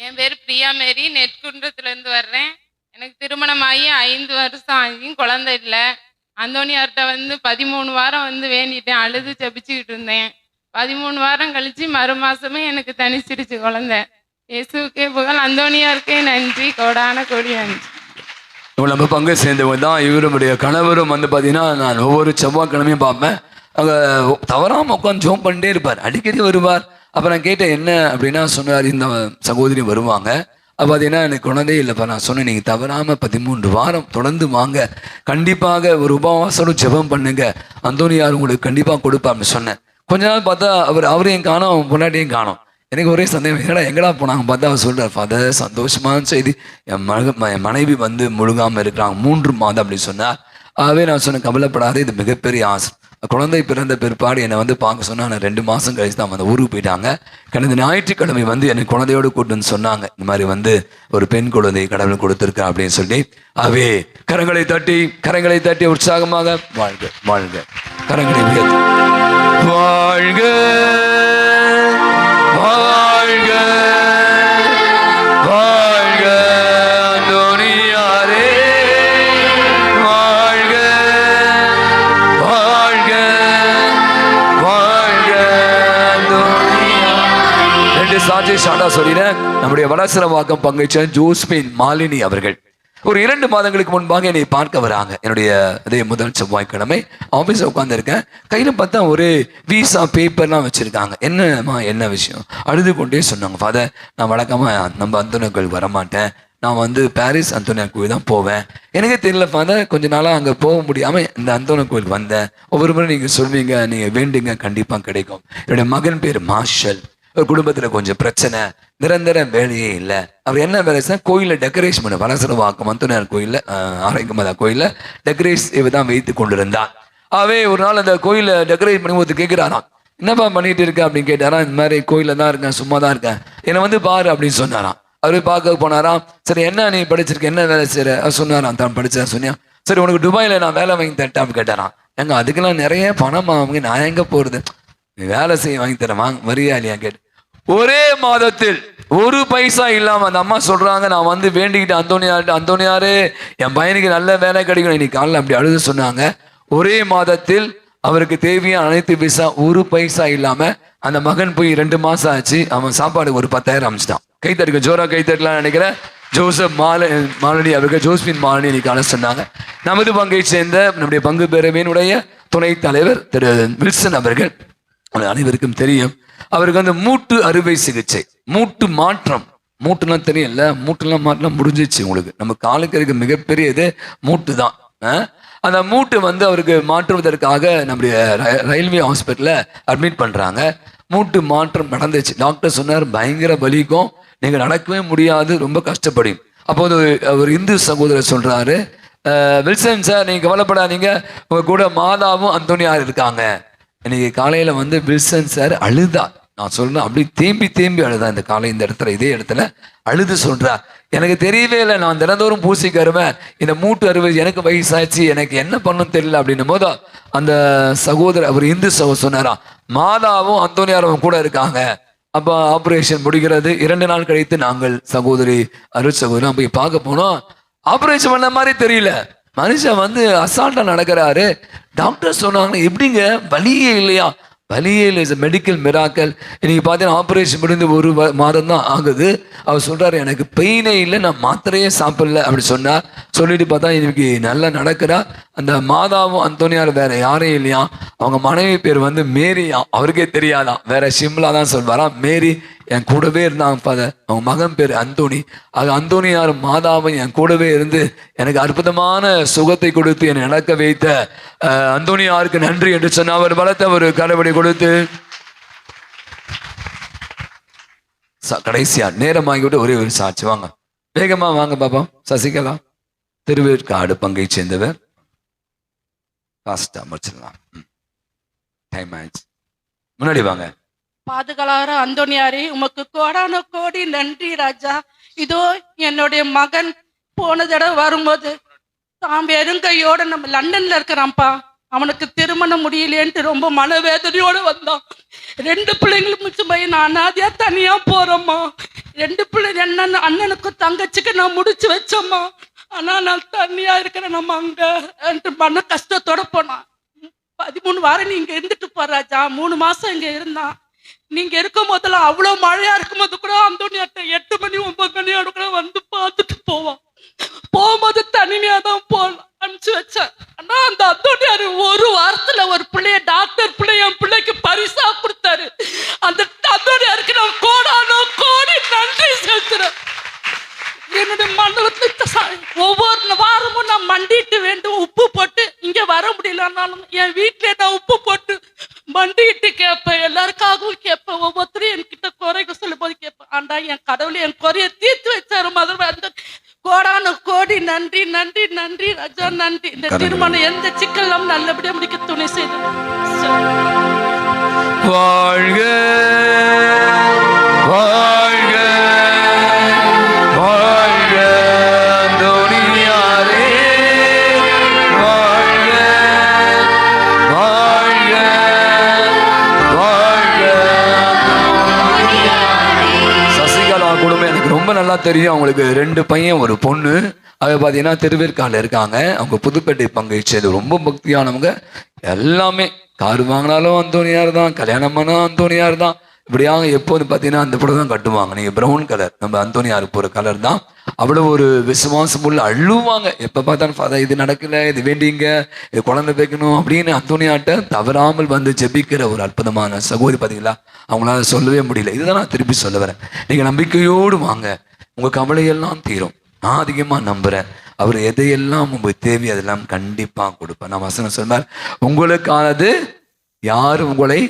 Speaker 4: என் பேர் பிரியா மேரி, நெற்குன்றத்துல இருந்து வர்றேன். எனக்கு திருமணமாகி 5 வருஷம் ஆகியும் குழந்தை இல்லை. அந்தோணியார்கிட்ட 13 வாரம் வேண்டிட்டேன், அழுது ஜெபிச்சுக்கிட்டு இருந்தேன். 13 வாரம் கழிச்சு மறு மாசமே எனக்கு தனிச்சிருச்சு குழந்தை. இயேசுவுக்கே புகழ், அந்தோணியாருக்கே நன்றி, கோடான கோடி நன்றி.
Speaker 3: நம்ம பங்கு சேர்ந்தவங்க தான். இவருடைய கணவரும் பார்த்தீங்கன்னா நான் ஒவ்வொரு செவ்வாய்க்கிழமையும் பார்ப்பேன். அங்கே தவறாமல் உட்காந்து ஜோம் பண்ணிட்டே இருப்பார், அடிக்கடி வருவார். அப்போ நான் கேட்டேன் என்ன அப்படின்னா சொன்னார், இந்த சகோதரி வருவாங்க. அப்போ பார்த்தீங்கன்னா எனக்கு குழந்தை இல்லைப்பா. நான் சொன்னேன், நீங்கள் தவறாமல் 13 வாரம் தொடர்ந்து வாங்க, கண்டிப்பாக ஒரு உபவாசம் ஜெபம் பண்ணுங்க, அந்தோணியார் உங்களுக்கு கண்டிப்பாக கொடுப்பான்னு சொன்னேன். கொஞ்ச நாள் பார்த்தா அவரையும் காணோம், அவன் பொன்னாட்டியும் காணோம். எனக்கு ஒரே சந்தேகம், எங்கடா போனாங்க பார்த்தா அவர் சொல்கிறார், ஃபாதர் சந்தோஷமான செய்தி, என் மனைவி முழுகாமல் இருக்கிறாங்க 3 மாதம் அப்படின்னு சொன்னார். ஆகவே நான் சொன்னேன், கவலைப்படாத, இது மிகப்பெரிய ஆசை. குழந்தை பிறந்த பிற்பாடு என்னை பார்க்க சொன்னா, நான் 2 மாதம் கழிச்சு தான் அந்த ஊருக்கு போயிட்டாங்க. கடந்த ஞாயிற்றுக்கிழமை எனக்கு குழந்தையோடு கூட்டுன்னு சொன்னாங்க. இந்த மாதிரி ஒரு பெண் குழந்தை கடவுள் கொடுத்துருக்கா அப்படின்னு சொல்லி. ஆகவே கரங்களை தட்டி உற்சாகமாக வாழ்க வாழ்க, கரங்களை உயர்த்து வாழ்க வாழ்க வாழ்க அந்தோணியாரே, வாழ்க வாழ்க வாழ்க அந்தோணியாரே. 2 சாட்சி ஷார்ட்டா சொல்லினேன். நம்முடைய வடசிரவாக்கம் பங்கேற்ற ஜோஸ்பின் மாலினி அவர்கள் ஒரு 2 மாதங்களுக்கு முன்பாக என்னை பார்க்க வராங்க. என்னுடைய அதே முதல் செவ்வாய்க்கிழமை ஆஃபீஸில் உட்காந்துருக்கேன். கையில் பார்த்தா ஒரு விசா பேப்பர்லாம் வச்சுருக்காங்க. என்னம்மா என்ன விஷயம் அழுது கொண்டே சொன்னாங்க, ஃபாதர் நான் வழக்கமாக நம்ம அந்தோனியார் கோயில் வரமாட்டேன், நான் பாரிஸ் அந்தோனியார் கோயில் தான் போவேன். எனக்கே தெரியல ஃபாதர், கொஞ்ச நாளாக அங்கே போக முடியாமல் இந்த அந்தோனியார் கோயில் வந்தேன். ஒவ்வொரு முறை நீங்கள் சொல்வீங்க, நீங்கள் வேண்டுங்க, கண்டிப்பாக கிடைக்கும். என்னுடைய மகன் பேர் மார்ஷல். ஒரு குடும்பத்தில் கொஞ்சம் பிரச்சனை, நிரந்தர வேலையே இல்லை. அவர் என்ன வேலை செய்ய, கோயிலில் டெக்கரேஷன் பண்ண வலசரவாக்கம் அந்தோனியார் கோயிலில் ஆரோக்கியமாதா கோயிலில் டெக்கரேஷன் தான் வைத்து கொண்டிருந்தார். ஆகவே ஒரு நாள் அந்த கோயிலில் டெக்கரேட் பண்ணி ஒருத்தர் கேட்குறாராம், என்னப்பா பண்ணிட்டு இருக்க அப்படின்னு கேட்டாராம். இந்த மாதிரி கோயிலில் தான் இருக்கேன், சும்மா தான் இருக்கேன், என்னை பாரு அப்படின்னு சொன்னாராம். அவரு பார்க்க போனாராம். சரி என்ன நீ படிச்சிருக்க, என்ன வேலை செய்யற சொன்னாராம். தான் படிச்சேன் சொன்னியா. சரி உனக்கு துபாயில் நான் வேலை வாங்கி தரேன் அப்படின்னு கேட்டாராம். எங்க அதுக்கெல்லாம் நிறைய பணம் அவங்க, நான் எங்க போறது, வேலை செய்ய வாங்கி தரேன், வாங்க வரியா இல்லையா கேட்டு ஒரே மாதத்தில் 1 பைசா இல்லாம அந்த அம்மா சொல்றாங்க, நான் வேண்டிக்கிட்டு அந்தோணியாரே என் பையனுக்கு நல்ல வேலை கிடைக்கும். இன்னைக்கு காலையில் அப்படி அழுது சொன்னாங்க. ஒரே மாதத்தில் அவருக்கு தேவையான அனைத்து விசா 1 பைசா இல்லாம அந்த மகன் போய் 2 மாசம் ஆச்சு. அவன் சாப்பாடு ஒரு 10,000 அமைச்சிட்டான். கைத்தட்டுக்க ஜோரா கைத்தட்டலாம் நினைக்கிறேன். ஜோசப் மாலினி அவர்கள், ஜோஸ்பின் மாலினி இன்னைக்கு சொன்னாங்க. நமது பங்கை சேர்ந்த நம்முடைய பங்கு பேரவையினுடைய துணைத் தலைவர் திரு வில்சன் அவர்கள், அனைவருக்கும் தெரியும், அவருக்கு மூட்டு அறுவை சிகிச்சை, மூட்டு மாற்றம். மூட்டுலாம் தெரியல, மூட்டுலாம் மாற்றம் முடிஞ்சிச்சு. உங்களுக்கு நம்ம காலுக்கு இருக்க மிகப்பெரியது மூட்டு தான். அந்த மூட்டு அவருக்கு மாற்றுவதற்காக நம்முடைய ரயில்வே ஹாஸ்பிட்டலில் அட்மிட் பண்ணுறாங்க. மூட்டு மாற்றம் நடந்துச்சு. டாக்டர் சொன்னார், பயங்கர வலிக்கும், நீங்கள் நடக்கவே முடியாது, ரொம்ப கஷ்டப்படும். அப்போது ஒரு இந்து சகோதரர் சொல்கிறாரு, வில்சன் சார் நீங்கள் கவலைப்படாதீங்க, உங்கள் கூட மாதாவும் அந்தோணியார் இருக்காங்க. இன்னைக்கு காலையில் வில்சன் சார் அழுதார். நான் சொல்றேன், அப்படி தேம்பி அழுதான் இந்த காலை இந்த இடத்துல, இதே இடத்துல அழுது சொல்றா, எனக்கு தெரியவே இல்லை, நான் தினந்தோறும் பூசைக்கு வருவேன், இந்த மூட்டு அறுவை எனக்கு வயசாச்சு, எனக்கு என்ன பண்ணணும் தெரியல அப்படின்னும் போது அந்த சகோதரர், அவர் இந்து சகோதரர் சொன்னாரா, மாதாவும் அந்தோனியாரும் கூட இருக்காங்க. அப்போ ஆபரேஷன் முடிகிறது. 2 நாள் கழித்து நாங்கள் சகோதரி அருள் சகோதரி போய் பார்க்க போனோம். ஆபரேஷன் பண்ண மாதிரி தெரியல, மனுஷன் வந்து அசால்ட்டா நடக்கிறாரு. டாக்டர் சொன்னாங்க, எப்படிங்க வலியே இல்லையா? வலியே இல்லை, இஸ் மெடிக்கல் மிராக்கல். இன்னைக்கு பார்த்தீங்கன்னா ஆப்ரேஷன் முடிந்து 1 மாதம் தான் ஆகுது. அவர் சொல்றாரு, எனக்கு பெயினே இல்லை, நான் மாத்திரையே சாப்பிடல அப்படி சொன்னார். சொல்லிட்டு பார்த்தா இன்னைக்கு நல்லா நடக்கிறா. அந்த மாதாவும் அந்தோனியார் வேற யாரையும் இல்லையா, அவங்க மனைவி பேர் வந்து மேரியா, அவருக்கே தெரியாதான், வேற ஷிம்லா தான் சொல்வாராம். மேரி என் கூடவே இருந்தாங்க ஃபாதர். அவங்க மகன் பேர் அந்தோனி. அது அந்தோனியார் மாதாவும் என் கூடவே இருந்து எனக்கு அற்புதமான சுகத்தை கொடுத்து என்னை நடக்க வைத்த அந்தோனியாருக்கு நன்றி என்று சொன்ன அவர் பலத்த ஒரு கரவடி கொடுத்து கடைசியா நேரமாகிவிட்டு ஒரே ஒரு சாட்சி. வாங்க வேகமா வாங்க பாப்பா. சசிகலா திருவேற்காடு பங்கை சேர்ந்தவர். ஃபாஸ்டா முடிச்சிடலாம், டைம் ஆயிடுச்சு. முன்னாடி வாங்க.
Speaker 5: பாதுகாவலர் அந்தோனியாரே, உமக்கு கோடான கோடி நன்றி ராஜா. இதோ என்னுடைய மகன் போன தடவை வரும்போது தான் வெறுங்கையோட நம்ம லண்டன்ல இருக்கிறான்ப்பா, அவனுக்கு திருமணம் முடியலேன்ட்டு ரொம்ப மனவேதனையோட வந்தான். 2 பிள்ளைங்களும் மிச்சம் போய் நான் அனாதையா தனியா போறேம்மா. 2 பிள்ளை அண்ணனுக்கும் தங்கச்சிக்கு நான் முடிச்சு வச்சோம்மா. ஆனா நான் தனியா இருக்கிறேன் நம்ம அங்க மன கஷ்டத்தோட போனான். 13 வாரம் நீங்க இருந்துட்டு போ ராஜா. 3 மாசம் இங்க இருந்தான். நீங்க இருக்கும் போதெல்லாம் அவ்வளவு மழையா இருக்கும் போது கூட அந்தோனியாட்ட 8 மணி 9 மணியோட கூட வந்து பார்த்துட்டு போவான். போகும்போது தனிமையா தான் அனுப்பிச்சு வச்சேன். ஆனா அந்த அந்தோனியாரு 1 வாரத்துல ஒரு பிள்ளைய டாக்டர் பிள்ளைய என் பிள்ளைக்கு பரிசா கொடுத்தாரு. அந்த அந்தோனியாருக்கு நான் கோடானோ கோடி நன்றி செலுத்துறேன். என்னுடைய மண்டபத்துல ஒவ்வொரு வாரமும் நான் மண்டிட்டு வேண்டும், உப்பு போட்டு. இங்க வர முடியலன்னாலும் என் வீட்டுல நான் உப்பு போட்டு மண்டிட்டு கேட்பேன், எல்லாருக்காகவும் கேட்பேன். ஒவ்வொருத்தரும் என்கிட்ட குறைக சொல்லும் போது கேட்பேன், ஆண்டா என் கடவுளை என் குறைய தீர்த்து வச்சாரு. மதுரை அந்த கோடான கோடி நன்றி நன்றி நன்றி ராஜா, நன்றி. இந்த திருமணம் எந்த சிக்கல்லாம் நல்லபடியா முடிக்க துணை செய்து.
Speaker 3: வாழ்க வாழ்க வாழ்க அந்தோனியாரே, வாழ்க வாழ்க வாழ்க. சசிகலா குடும்பம் எனக்கு ரொம்ப நல்லா தெரியும். அவங்களுக்கு 2 பையன் 1 பொண்ணு. அது பார்த்தீங்கன்னா திருவேற்காடில் இருக்காங்க. அவங்க புதுப்பேட்டை பங்கை சேர்ந்து ரொம்ப பக்தியானவங்க. எல்லாமே கார் வாங்கினாலும் அந்தோனியார் தான், கல்யாணம் பண்ணாலும் அந்தோனியார் தான். இப்படியாக எப்போது பார்த்தீங்கன்னா அந்த படம் தான் கட்டுவாங்க. நீங்கள் ப்ரௌன் கலர் நம்ம அந்தோனியார் போகிற கலர் தான். அவ்வளோ ஒரு விசுவாசம் உள்ள அழுவாங்க. எப்போ பார்த்தாலும் ஃபாதர் இது நடக்கலை, இது வேண்டிங்க, இது குழந்தை வைக்கணும் அப்படின்னு அந்தோனியாட்ட தவறாமல் வந்து ஜெபிக்கிற ஒரு அற்புதமான சகோதரி. பார்த்தீங்களா, அவங்களால சொல்லவே முடியல. இதுதான் நான் திருப்பி சொல்ல வரேன். நீங்கள் நம்பிக்கையோடு வாங்க, உங்கள் கவலையெல்லாம் தீரும். நான் அதிகமாக நம்புகிறேன். அவர் எதையெல்லாம் உங்களுக்கு தேவை அதெல்லாம் கண்டிப்பாக கொடுப்பேன். நான் வசனம் சொன்னார், உங்களுக்கானது யாரும் உங்களை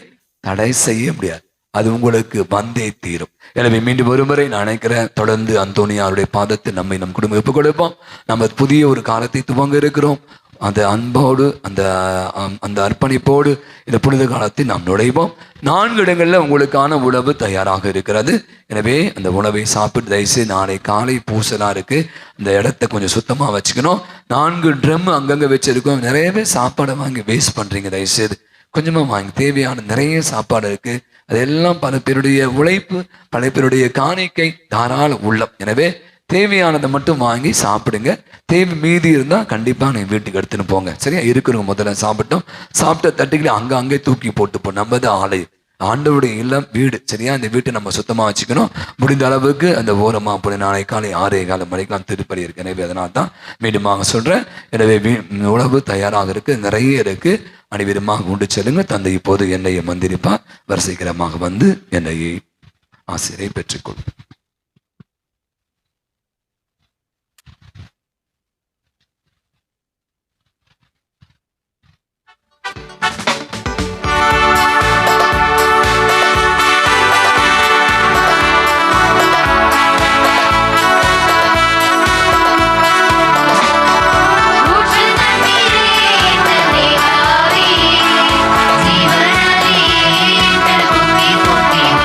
Speaker 3: தடை செய்ய முடியாது, அது உங்களுக்கு வந்தே தீரும். எனவே மீண்டும் ஒருமுறை நான் நினைக்கிறேன், தொடர்ந்து அந்தோனியாருடைய பாதத்தை நம்மை நம் குடும்பம் ஒப்புக் கொடுப்போம். நம்ம புதிய ஒரு காலத்தை துவங்க இருக்கிறோம். அந்த அன்போடு அந்த அர்ப்பணிப்போடு இந்த புனித காலத்தை நாம் நுழைவோம். 4 இடங்களில் உங்களுக்கான உணவு தயாராக இருக்கிறது. எனவே அந்த உணவை சாப்பிட்டு தயவுசெய்து நாளை காலை பூசலாக இருக்கு, இந்த இடத்த கொஞ்சம் சுத்தமாக வச்சுக்கணும். 4 ட்ரம் அங்கங்கே வச்சிருக்கோம். நிறையவே சாப்பாடை வாங்கி வேஸ்ட் பண்ணுறீங்க. தயவுசெய்து கொஞ்சமாக வாங்கி, தேவையான நிறைய சாப்பாடு இருக்கு. அதெல்லாம் பல பேருடைய உழைப்பு, பல பேருடைய காணிக்கை, தாராள உள்ளம். எனவே தேவையானதை மட்டும் வாங்கி சாப்பிடுங்க. தேவை மீதி இருந்தால் கண்டிப்பாக நீங்கள் வீட்டுக்கு எடுத்துன்னு போங்க. சரியா, இருக்கிறவங்க முதல்ல சாப்பிட்டோம். சாப்பிட்ட தட்டுகளை அங்கே தூக்கி போட்டுப்போம். நம்ம தான் ஆலயம், ஆண்டவருடைய இல்லம், வீடு. சரியா, இந்த வீட்டை நம்ம சுத்தமாக வச்சுக்கணும். முடிந்த அளவுக்கு அந்த ஓரமாக போய் நாளை காலை 6:15 மணிக்கெல்லாம் திருப்பலி இருக்கு. எனவே அதனால தான் மீண்டுமாக சொல்கிறேன். எனவே உணவு தயாராக இருக்கு, நிறைய இருக்கு. அனைவருமாக உண்டு செல்லுங்க. தந்தை இப்போது என்னையை மந்திரிப்பார். வரிசைகரமாக வந்து என்னையை ஆசிரியை பெற்றுக்கொள்.
Speaker 6: जीवन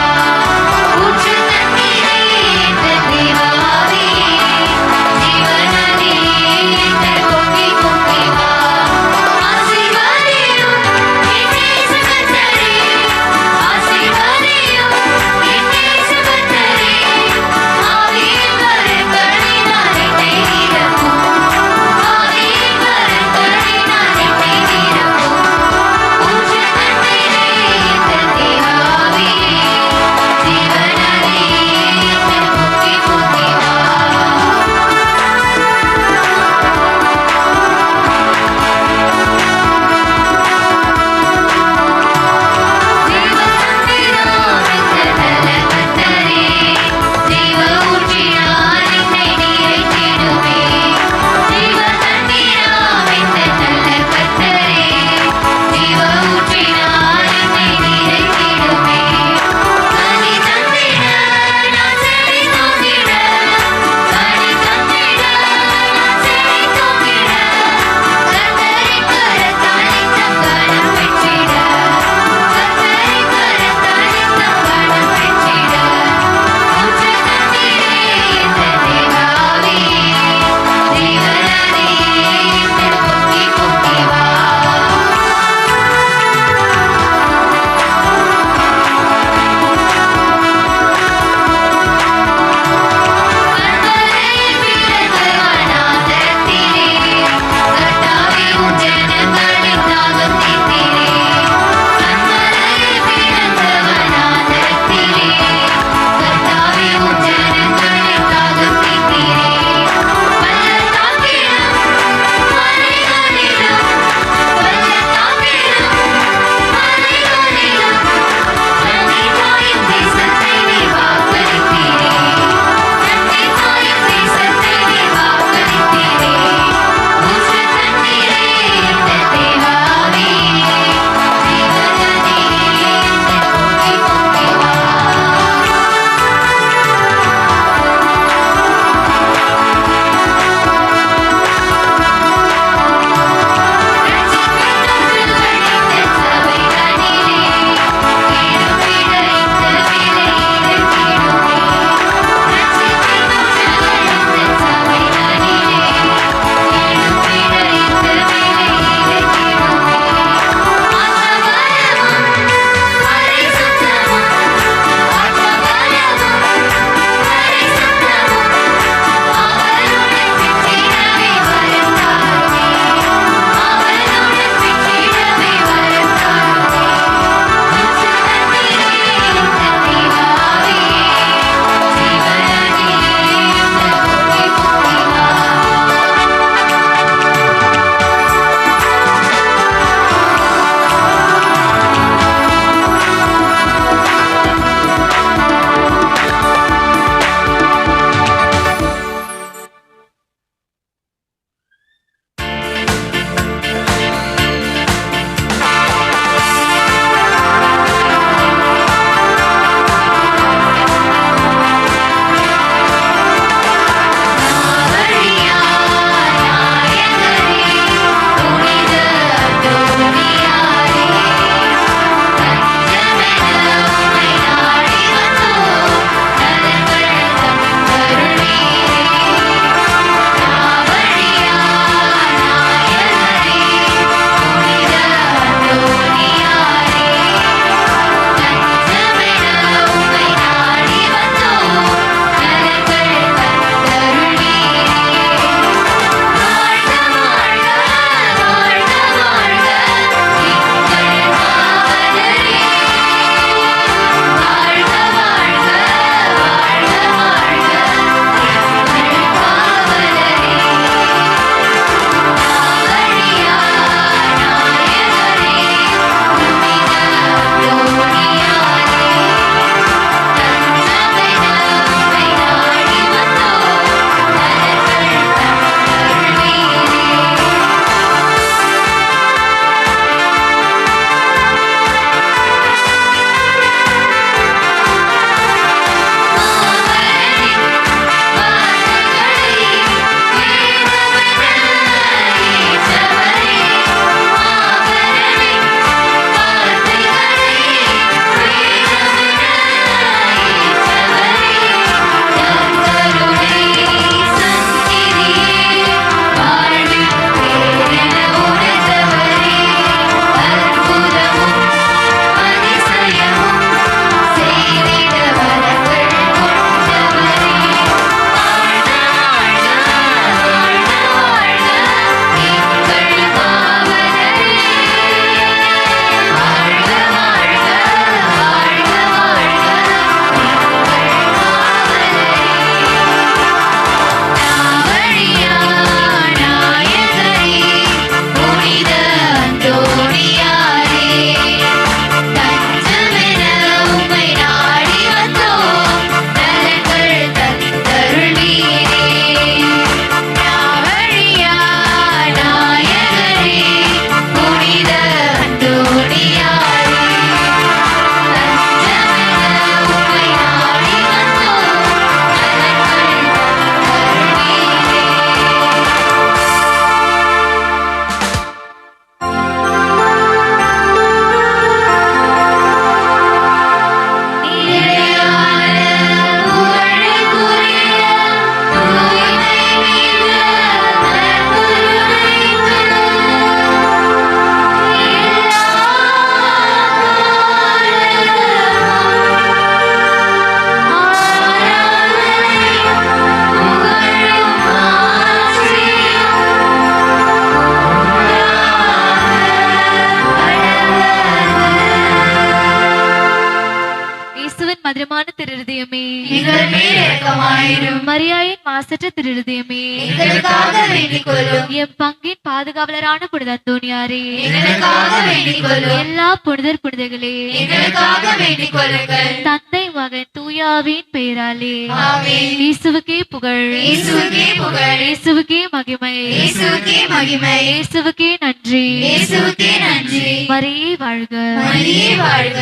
Speaker 6: திருஹிருதயமே
Speaker 7: எங்கள் மேல் இரக்கமாயிரும்.
Speaker 6: மரியாயின் மாசற்ற திருஹிருதயமே
Speaker 7: எங்களுக்காக வேண்டிக் கொள்ளும்.
Speaker 6: என் பங்கின் பாதுகாவலரான புனித அந்தோணியாரே
Speaker 7: எங்களுக்காக வேண்டிக் கொள்ளும்.
Speaker 6: எல்லா புனிதர் புனிதர்களே
Speaker 7: எங்களுக்காக வேண்டிக் கொள்ளுங்கள்.
Speaker 6: தந்தை மகன் தூயாவின் பெயராலே
Speaker 7: ஆமென்.
Speaker 6: இயேசுவுக்கே புகழ்,
Speaker 7: இயேசுவுக்கே புகழ்,
Speaker 6: இயேசுவுக்கே மகிமை,
Speaker 7: இயேசுவுக்கே மகிமை,
Speaker 6: இயேசுவுக்கே நன்றி,
Speaker 7: இயேசுவுக்கே நன்றி.
Speaker 6: மரியே வாழ்க.
Speaker 7: மரியே வாழ்க.